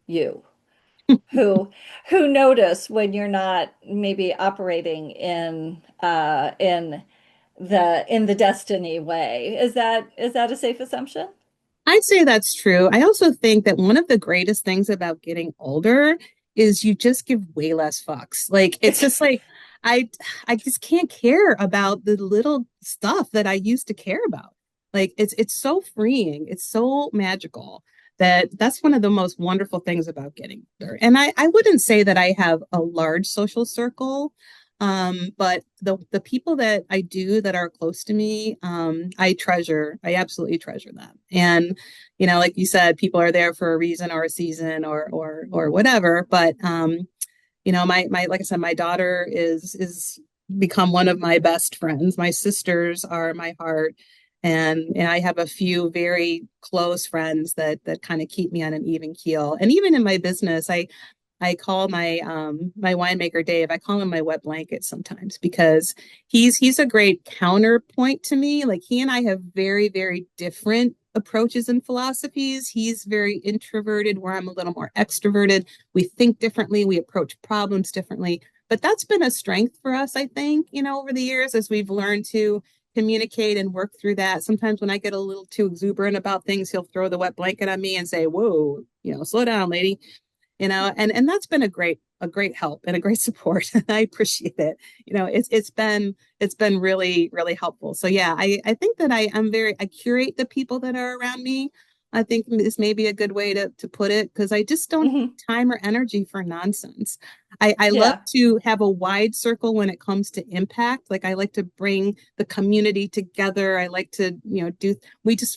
you. who who notice when you're not maybe operating in the destiny way. Is that a safe assumption? I'd say that's true. I also think that one of the greatest things about getting older is you just give way less fucks. Like it's just like I I just can't care about the little stuff that I used to care about. Like it's so freeing. It's so magical that that's one of the most wonderful things about getting older. And I wouldn't say that I have a large social circle. But the people that I do that are close to me, I absolutely treasure them. And like you said, people are there for a reason or a season or whatever. But my like I said, my daughter is become one of my best friends. My sisters are my heart. And I have a few very close friends that kind of keep me on an even keel. And even in my business, I call my winemaker Dave. I call him my wet blanket sometimes because he's a great counterpoint to me. Like he and I have very, very different approaches and philosophies. He's very introverted, where I'm a little more extroverted. We think differently, we approach problems differently. But that's been a strength for us, I think, over the years as we've learned to communicate and work through that. Sometimes when I get a little too exuberant about things, he'll throw the wet blanket on me and say, "Whoa, slow down, lady." And that's been a great help and a great support. I appreciate it. It's been really, really helpful. So yeah, I think that I curate the people that are around me. I think this may be a good way to put it, because I just don't Hmm. have time or energy for nonsense. I love Yeah. to have a wide circle when it comes to impact. Like I like to bring the community together. I like to,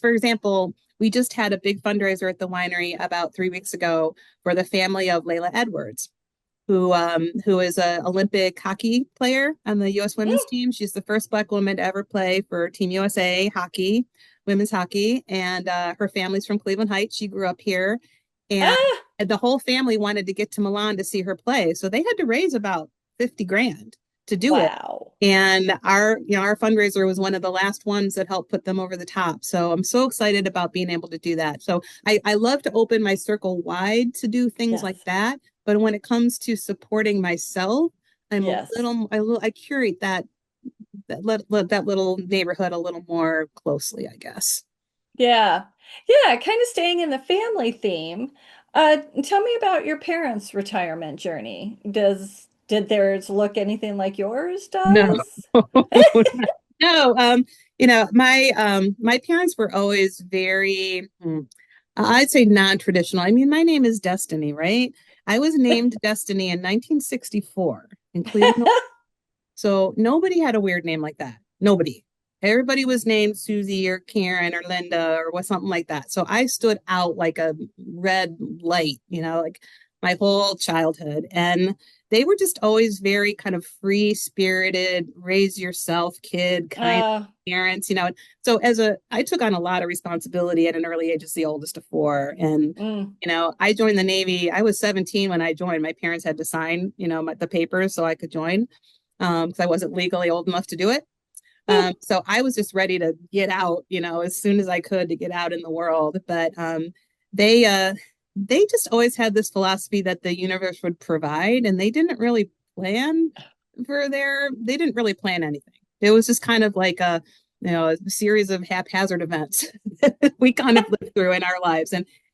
for example, we just had a big fundraiser at the winery about 3 weeks ago for the family of Layla Edwards, who is an Olympic hockey player on the U.S. women's Mm. team. She's the first Black woman to ever play for Team USA hockey, women's hockey, and her family's from Cleveland Heights. She grew up here, and Ah, the whole family wanted to get to Milan to see her play, so they had to raise about 50 grand to do it. wow. And our fundraiser was one of the last ones that helped put them over the top. So I'm so excited about being able to do that. So I love to open my circle wide to do things like Yes. that. But when it comes to supporting myself, Yes. I curate that little neighborhood a little more closely, I guess. Yeah. Yeah, kind of staying in the family theme. Tell me about your parents' retirement journey. Did theirs look anything like yours No. does? No, my parents were always very, I'd say non-traditional. I mean, my name is Destiny, right? I was named Destiny in 1964 in Cleveland. So nobody had a weird name like that. Nobody. Everybody was named Susie or Karen or Linda or what something like that. So I stood out like a red light, like my whole childhood. And they were just always very kind of free spirited, raise yourself kid kind of Uh, parents. So I took on a lot of responsibility at an early age as the oldest of four. And mm, I joined the Navy. I was 17 when I joined. My parents had to sign, the papers so I could join, because I wasn't legally old enough to do it. So I was just ready to get out, as soon as I could to get out in the world. But they uh, they just always had this philosophy that the universe would provide, and they didn't really plan they didn't really plan anything. It was just kind of like a series of haphazard events that we kind of lived through in our lives.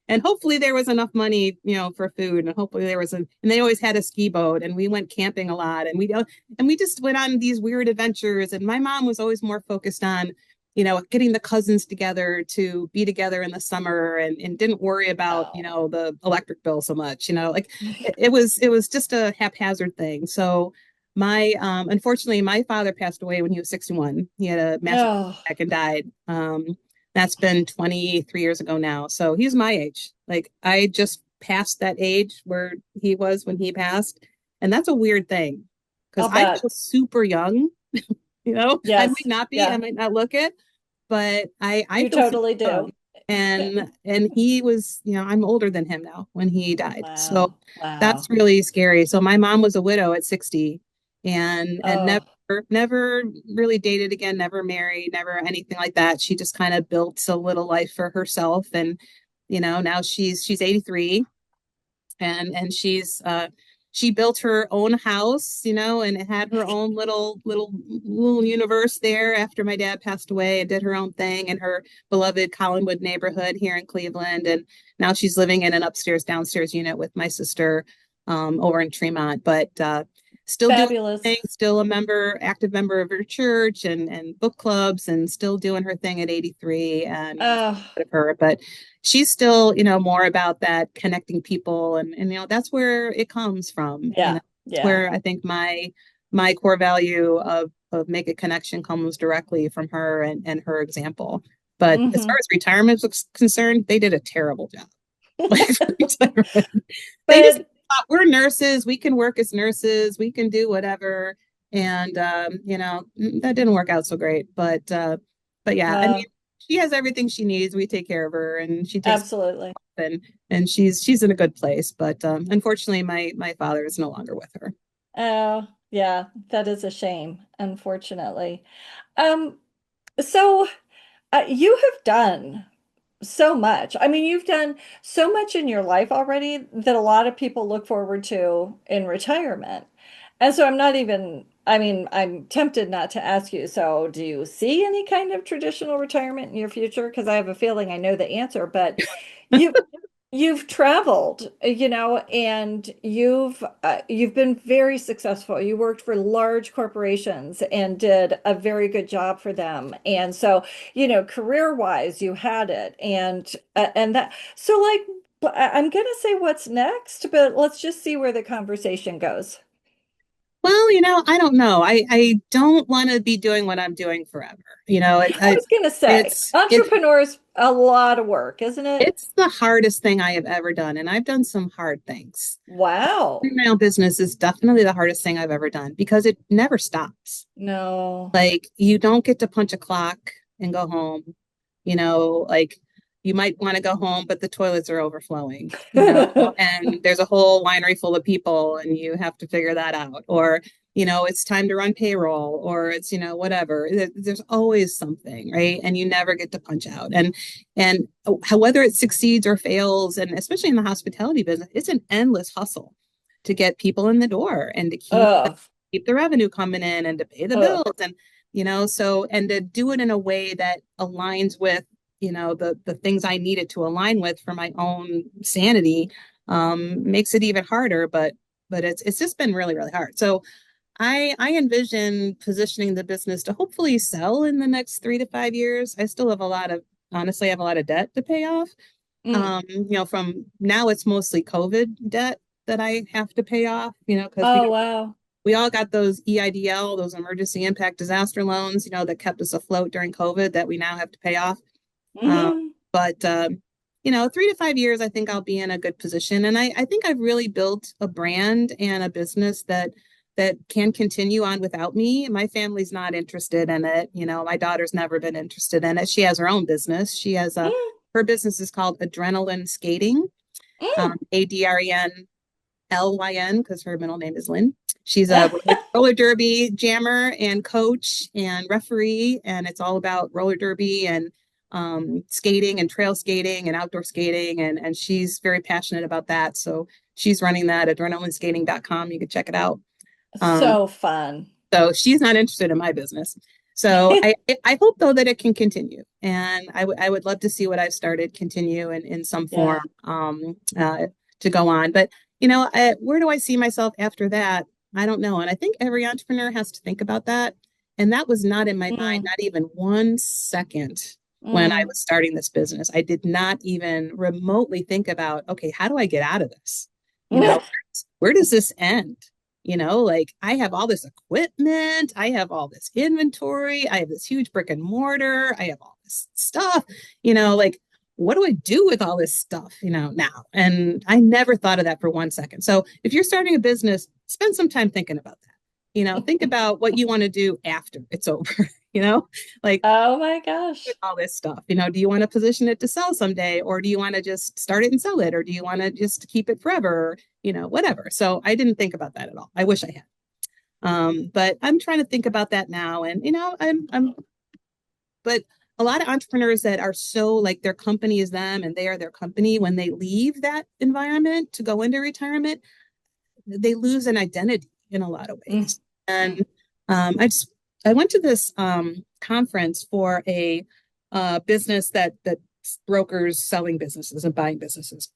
And hopefully there was enough money, for food, and hopefully and they always had a ski boat, and we went camping a lot, and we just went on these weird adventures. And my mom was always more focused on, getting the cousins together to be together in the summer, and didn't worry about, Oh. the electric bill so much, like it was just a haphazard thing. So unfortunately, my father passed away when he was 61. He had a massive Oh, attack and died. That's been 23 years ago now. So he's my age. Like, I just passed that age where he was when he passed. And that's a weird thing because I'll I bet. feel super young. I might Yes. not be, I Yeah, might not look it, but I you feel super totally young. do. And he was, I'm older than him now when he died. So Wow. Wow. that's really scary. So my mom was a widow at 60, and Oh, never really dated again, never married, never anything like that. She just kind of built a little life for herself. And now she's 83, and she built her own house, and it had her own little universe there after my dad passed away, and did her own thing in her beloved Collinwood neighborhood here in Cleveland. And now she's living in an upstairs downstairs unit with my sister, over in Tremont. But still doing fabulous. things, still active member of her church, and book clubs, and still doing her thing at 83. And Oh, of her, but she's still, more about that connecting people, and that's where it comes from. yeah. It's Yeah. where I think my core value of make a connection comes directly from her, and her example. But as far Hmm. as retirement was concerned, they did a terrible job. Like, for retirement. They just But thought, we're nurses, we can work as nurses, we can do whatever. And that didn't work out so great. But yeah, I mean, uh, she has everything she needs. We take care of her, and she takes absolutely. and she's in a good place. But unfortunately, my father is no longer with her. Oh, yeah, that is a shame, unfortunately. Um, so you have done so much. I mean, you've done so much in your life already that a lot of people look forward to in retirement. And so I'm not even, I mean, I'm tempted not to ask you, so do you see any kind of traditional retirement in your future? Because I have a feeling I know the answer, but you you've traveled, and you've been very successful. You worked for large corporations and did a very good job for them. And so, career-wise, you had it. And that so like I'm gonna say what's next, but let's just see where the conversation goes. Well, I don't know. I don't want to be doing what I'm doing forever. I was gonna say, It's entrepreneurs, a lot of work, isn't it? it's the hardest thing I have ever done, and I've done some hard things. Wow. My own business is definitely the hardest thing I've ever done because it never stops. No. Like, you don't get to punch a clock and go home. Like, you might want to go home, but the toilets are overflowing, and there's a whole winery full of people, and you have to figure that out. Or, it's time to run payroll, or it's, whatever. There's always something, right? And you never get to punch out. And whether it succeeds or fails, and especially in the hospitality business, it's an endless hustle to get people in the door, and to Ugh. keep the revenue coming in, and to pay the Ugh. bills, and so, and to do it in a way that aligns with, the things I needed to align with for my own sanity, makes it even harder. But it's just been really, really hard. So I envision positioning the business to hopefully sell in the next 3 to 5 years. I still have honestly, I have a lot of debt to pay off. Mm. From now, it's mostly COVID debt that I have to pay off, because Oh, wow. we all got those EIDL, those emergency impact disaster loans, that kept us afloat during COVID, that we now have to pay off. Uh, Hmm. but 3 to 5 years, I think I'll be in a good position. And I think I've really built a brand and a business that can continue on without me. My family's not interested in it. My daughter's never been interested in it. She has her own business. Mm. Her business is called Adrenaline Skating, Mm. ADREN Lyn, because her middle name is Lynn. She's a roller derby jammer and coach and referee, and it's all about roller derby and skating and trail skating and outdoor skating, and she's very passionate about that. So she's running that at adrenalineskating.com. You can check it out. So fun. So she's not interested in my business. So I hope though that it can continue, and I would love to see what I've started continue in some form to go on. But where do I see myself after that? I don't know. And I think every entrepreneur has to think about that. And that was not in my mind, not even 1 second when I was starting this business. I did not even remotely think about, okay, how do I get out of this? Where does this end? Like I have all this equipment, I have all this inventory, I have this huge brick and mortar, I have all this stuff, like what do I do with all this stuff, now? And I never thought of that for 1 second. So if you're starting a business, spend some time thinking about that. Think about what you want to do after it's over, like, oh my gosh, all this stuff, do you want to position it to sell someday, or do you want to just start it and sell it, or do you want to just keep it forever, whatever. So I didn't think about that at all. I wish I had. But I'm trying to think about that now. And, but a lot of entrepreneurs that are so like their company is them and they are their company, when they leave that environment to go into retirement, they lose an identity in a lot of ways. And I went to this conference for a business that brokers selling businesses and buying businesses.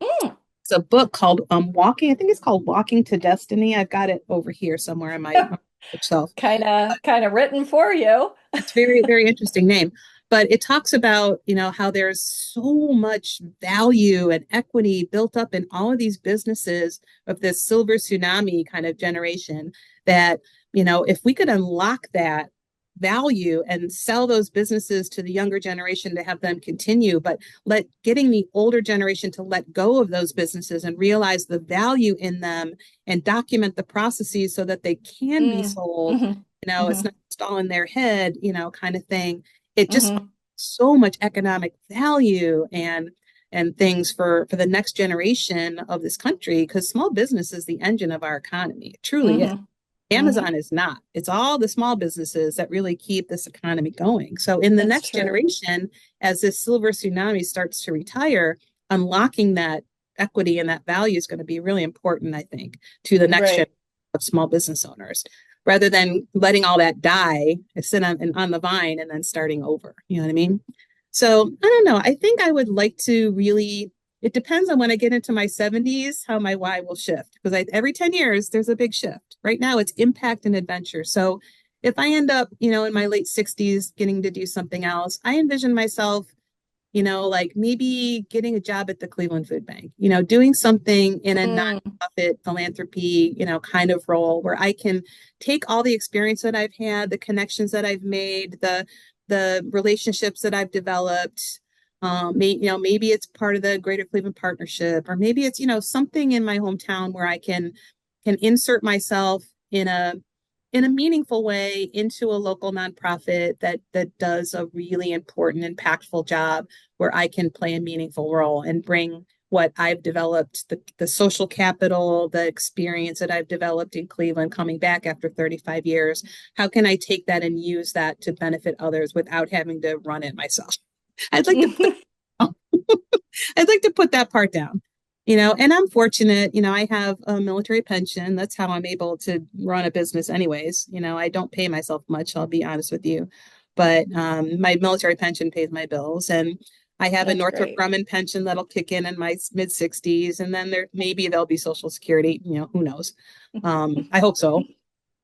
It's a book called Walking. I think it's called Walking to Destiny. I've got it over here somewhere on my bookshelf. Kind of written for you. It's very, very interesting name. But it talks about, how there's so much value and equity built up in all of these businesses of this silver tsunami kind of generation that, if we could unlock that value and sell those businesses to the younger generation to have them continue, but getting the older generation to let go of those businesses and realize the value in them and document the processes so that they can be sold, it's not just all in their head, kind of thing. It just so much economic value and things for the next generation of this country, because small business is the engine of our economy. It truly is. Amazon is not. It's all the small businesses that really keep this economy going. So in the next generation, as this silver tsunami starts to retire, unlocking that equity and that value is going to be really important, I think, to the next generation of small business owners, rather than letting all that die, sit on the vine and then starting over. You know what I mean? So I don't know. I think I would like to really, it depends on when I get into my 70s, how my why will shift. Because every 10 years, there's a big shift. Right now, it's impact and adventure. So if I end up, in my late 60s, getting to do something else, I envision myself, like maybe getting a job at the Cleveland Food Bank, doing something in a nonprofit philanthropy, kind of role where I can take all the experience that I've had, the connections that I've made, the relationships that I've developed. Maybe it's part of the Greater Cleveland Partnership, or maybe it's, something in my hometown where I can insert myself in a meaningful way into a local nonprofit that does a really important, impactful job where I can play a meaningful role and bring what I've developed, the social capital, the experience that I've developed in Cleveland coming back after 35 years. How can I take that and use that to benefit others without having to run it myself? I'd like to put that part down, and I'm fortunate, I have a military pension. That's how I'm able to run a business anyways. I don't pay myself much, I'll be honest with you, but my military pension pays my bills, and I have a Northrop Grumman pension that'll kick in my mid 60s. And then there'll be Social Security, who knows? I hope so.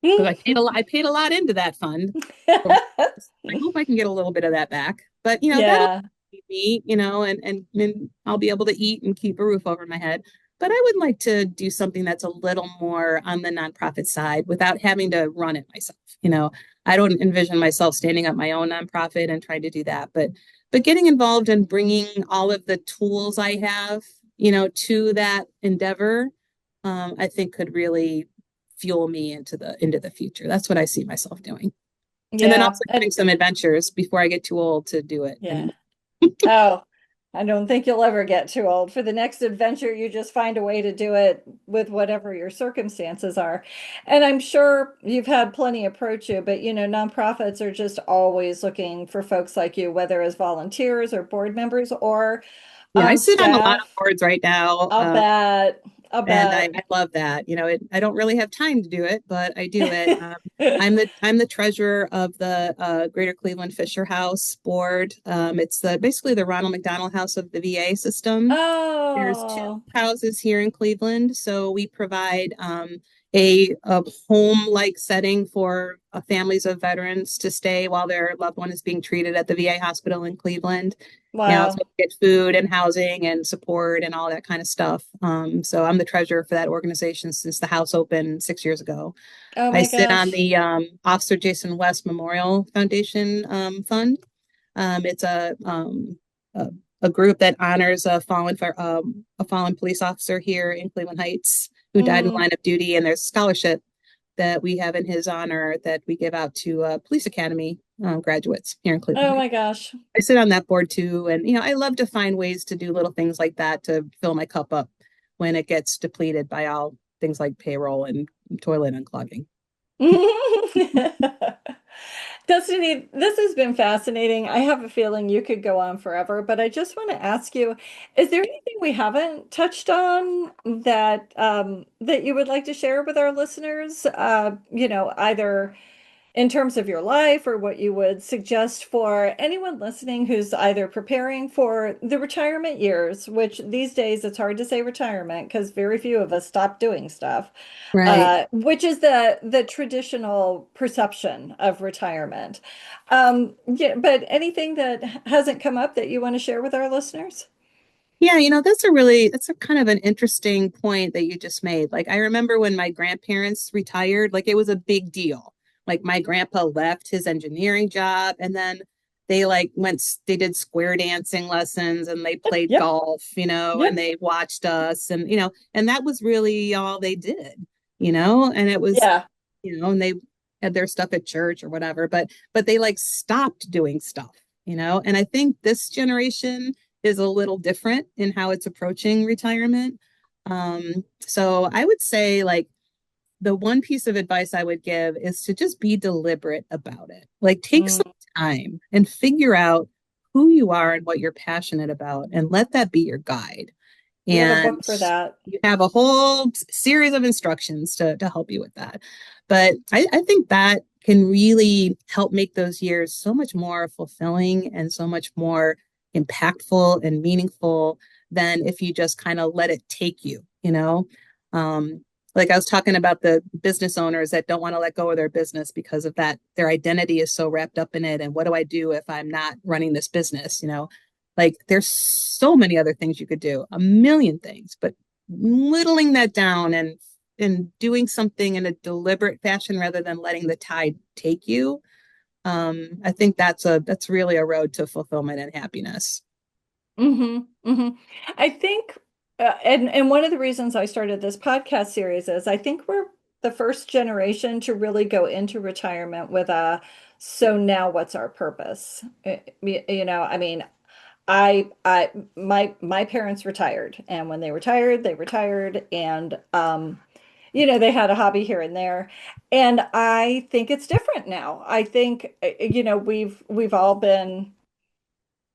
Because I paid a lot into that fund. So I hope I can get a little bit of that back. But that'll be me, and I'll be able to eat and keep a roof over my head. But I would like to do something that's a little more on the nonprofit side without having to run it myself. I don't envision myself standing up my own nonprofit and trying to do that, but getting involved and bringing all of the tools I have, to that endeavor, I think could really fuel me into the future. That's what I see myself doing. Yeah. And then also having some adventures before I get too old to do it. Yeah. Oh, I don't think you'll ever get too old. For the next adventure, you just find a way to do it with whatever your circumstances are. And I'm sure you've had plenty approach you, but nonprofits are just always looking for folks like you, whether as volunteers or board members or Yeah, I on sit on a lot of staff. boards right now. I'll bet. I'll And bet. I love that. I don't really have time to do it, but I do it. I'm the treasurer of the Greater Cleveland Fisher House Board. It's basically the Ronald McDonald House of the VA system. There's two Oh, houses here in Cleveland, so we provide a home-like setting for families of veterans to stay while their loved one is being treated at the VA hospital in Cleveland. So wow. get food and housing and support and all that kind of stuff. So I'm the treasurer for that organization since the house opened 6 years ago. Oh I my sit on gosh. the Officer Jason West Memorial Foundation Fund. It's a, a group that honors a fallen police officer here in Cleveland Heights who died in the Hmm. line of duty, and there's a scholarship that we have in his honor that we give out to police academy graduates here in Cleveland Oh Heights. my gosh. I sit on that board too, and I love to find ways to do little things like that to fill my cup up when it gets depleted by all things like payroll and toilet unclogging. Destiny, this has been fascinating. I have a feeling you could go on forever, but I just want to ask you, is there anything we haven't touched on that you would like to share with our listeners? Either in terms of your life or what you would suggest for anyone listening who's either preparing for the retirement years, which these days it's hard to say retirement because very few of us stop doing stuff, Right. which is the traditional perception of retirement. Yeah, but anything that hasn't come up that you want to share with our listeners? Yeah, that's a kind of an interesting point that you just made. Like, I remember when my grandparents retired, like, it was a big deal. Like, my grandpa left his engineering job and then they did square dancing lessons and they played Yep, golf, and yep, they watched us and that was really all they did, and it was, yeah. and they had their stuff at church or whatever, but they like stopped doing stuff, and I think this generation is a little different in how it's approaching retirement. So I would say like the one piece of advice I would give is to just be deliberate about it. Like take Mm, some time and figure out who you are and what you're passionate about and let that be your guide. we have a And book for that. you have a whole series of instructions to help you with that. But I think that can really help make those years so much more fulfilling and so much more impactful and meaningful than if you just kind of let it take you. Um, like I was talking about the business owners that don't want to let go of their business because of that, their identity is so wrapped up in it. And what do I do if I'm not running this business? Like there's so many other things you could do, a million things, but whittling that down and doing something in a deliberate fashion rather than letting the tide take you. I think that's really a road to fulfillment and happiness. Hmm. I think, and one of the reasons I started this podcast series is I think we're the first generation to really go into retirement with so now what's our purpose? I mean, my parents retired, and when they retired, and they had a hobby here and there, and I think it's different now. I think, we've all been.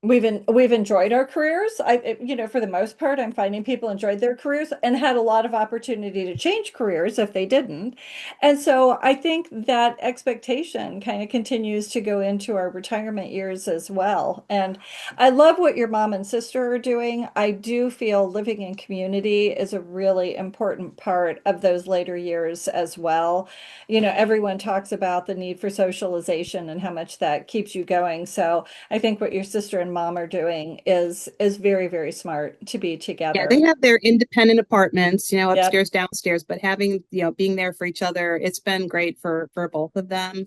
We've enjoyed our careers. For the most part, I'm finding people enjoyed their careers and had a lot of opportunity to change careers if they didn't. And so I think that expectation kind of continues to go into our retirement years as well. And I love what your mom and sister are doing. I do feel living in community is a really important part of those later years as well. Everyone talks about the need for socialization and how much that keeps you going. So I think what your sister and mom are doing is very, very smart to be Yeah, they together. have their independent apartments, Yep. upstairs, downstairs, but having, being there for each other, it's been great for both of them.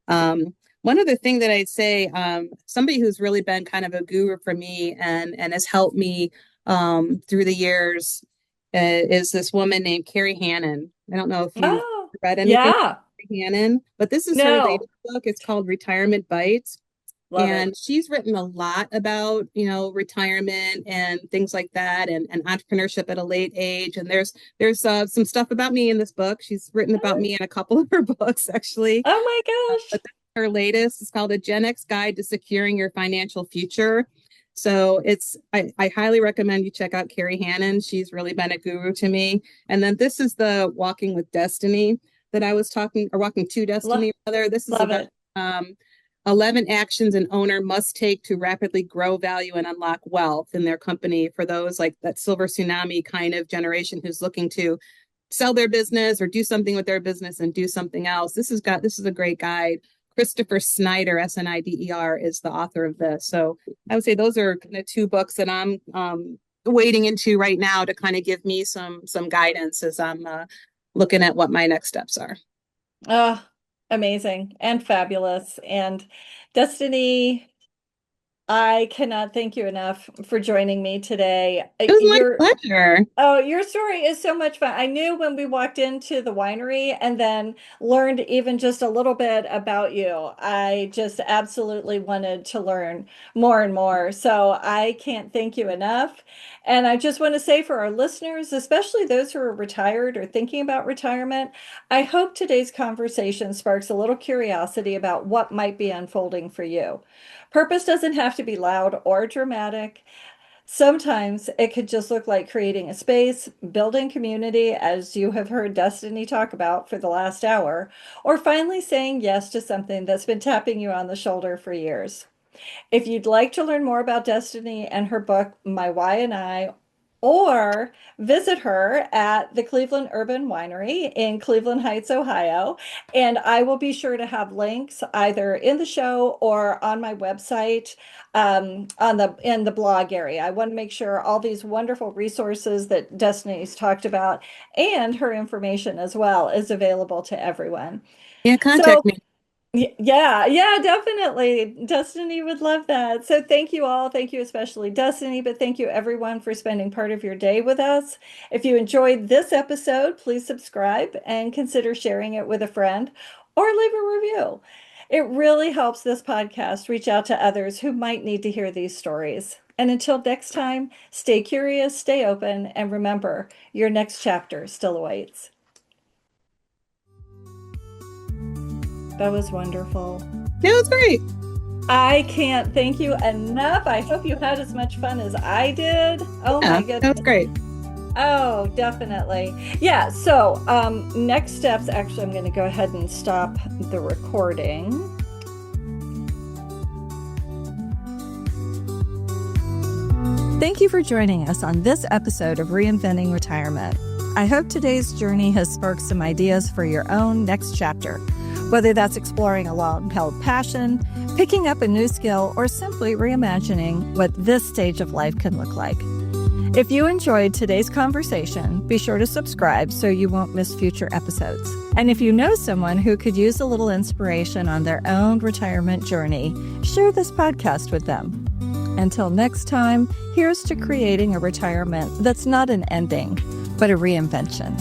One other thing that I'd say, somebody who's really been kind of a guru for me and has helped me through the years is this woman named Carrie Hannon. I don't know if you've Oh, read anything yeah. by Hannon, but this is her latest No. book. It's called Retirement Bites. Love And it. she's written a lot about, retirement and things like that, and entrepreneurship at a late age. And there's some stuff about me in this book. She's written about me in a couple of her books, actually. Oh my gosh. But this is her latest. It's called A Gen X Guide to Securing Your Financial Future. So I highly recommend you check out Carrie Hannon. She's really been a guru to me. And then this is the Walking with Destiny that I was Walking to Destiny, rather. This is Love about it. 11 actions an owner must take to rapidly grow value and unlock wealth in their company for those like that silver tsunami kind of generation who's looking to sell their business or do something with their business and do something else. This is a great guide. Christopher Snyder, Snider, is the author of this. So I would say those are kind of two books that I'm wading into right now to kind of give me some guidance as I'm looking at what my next steps are. Oh, amazing and fabulous. And Destiny, I cannot thank you enough for joining me today. It was my pleasure. Oh, your story is so much fun. I knew when we walked into the winery and then learned even just a little bit about you. I just absolutely wanted to learn more and more. So I can't thank you enough. And I just want to say for our listeners, especially those who are retired or thinking about retirement, I hope today's conversation sparks a little curiosity about what might be unfolding for you. Purpose doesn't have to be loud or dramatic. Sometimes it could just look like creating a space, building community, as you have heard Destiny talk about for the last hour, or finally saying yes to something that's been tapping you on the shoulder for years. If you'd like to learn more about Destiny and her book, My Why and I, or visit her at the Cleveland Urban Winery in Cleveland Heights, Ohio. And I will be sure to have links either in the show or on my website in the blog area. I want to make sure all these wonderful resources that Destiny's talked about and her information as well is available to everyone. Yeah, So contact me. yeah, definitely. Destiny would love that. So thank you all. Thank you, especially Destiny, but thank you everyone for spending part of your day with us. If you enjoyed this episode, please subscribe and consider sharing it with a friend or leave a review. It really helps this podcast reach out to others who might need to hear these stories. And until next time, stay curious, stay open, and remember, your next chapter still awaits. That was wonderful. Yeah, it was great. I can't thank you enough. I hope you had as much fun as I did. Oh Yeah, my goodness. that was great. Oh, definitely. Yeah. So, next steps, actually, I'm going to go ahead and stop the recording. Thank you for joining us on this episode of Reinventing Retirement. I hope today's journey has sparked some ideas for your own next chapter. Whether that's exploring a long-held passion, picking up a new skill, or simply reimagining what this stage of life can look like. If you enjoyed today's conversation, be sure to subscribe so you won't miss future episodes. And if you know someone who could use a little inspiration on their own retirement journey, share this podcast with them. Until next time, here's to creating a retirement that's not an ending, but a reinvention.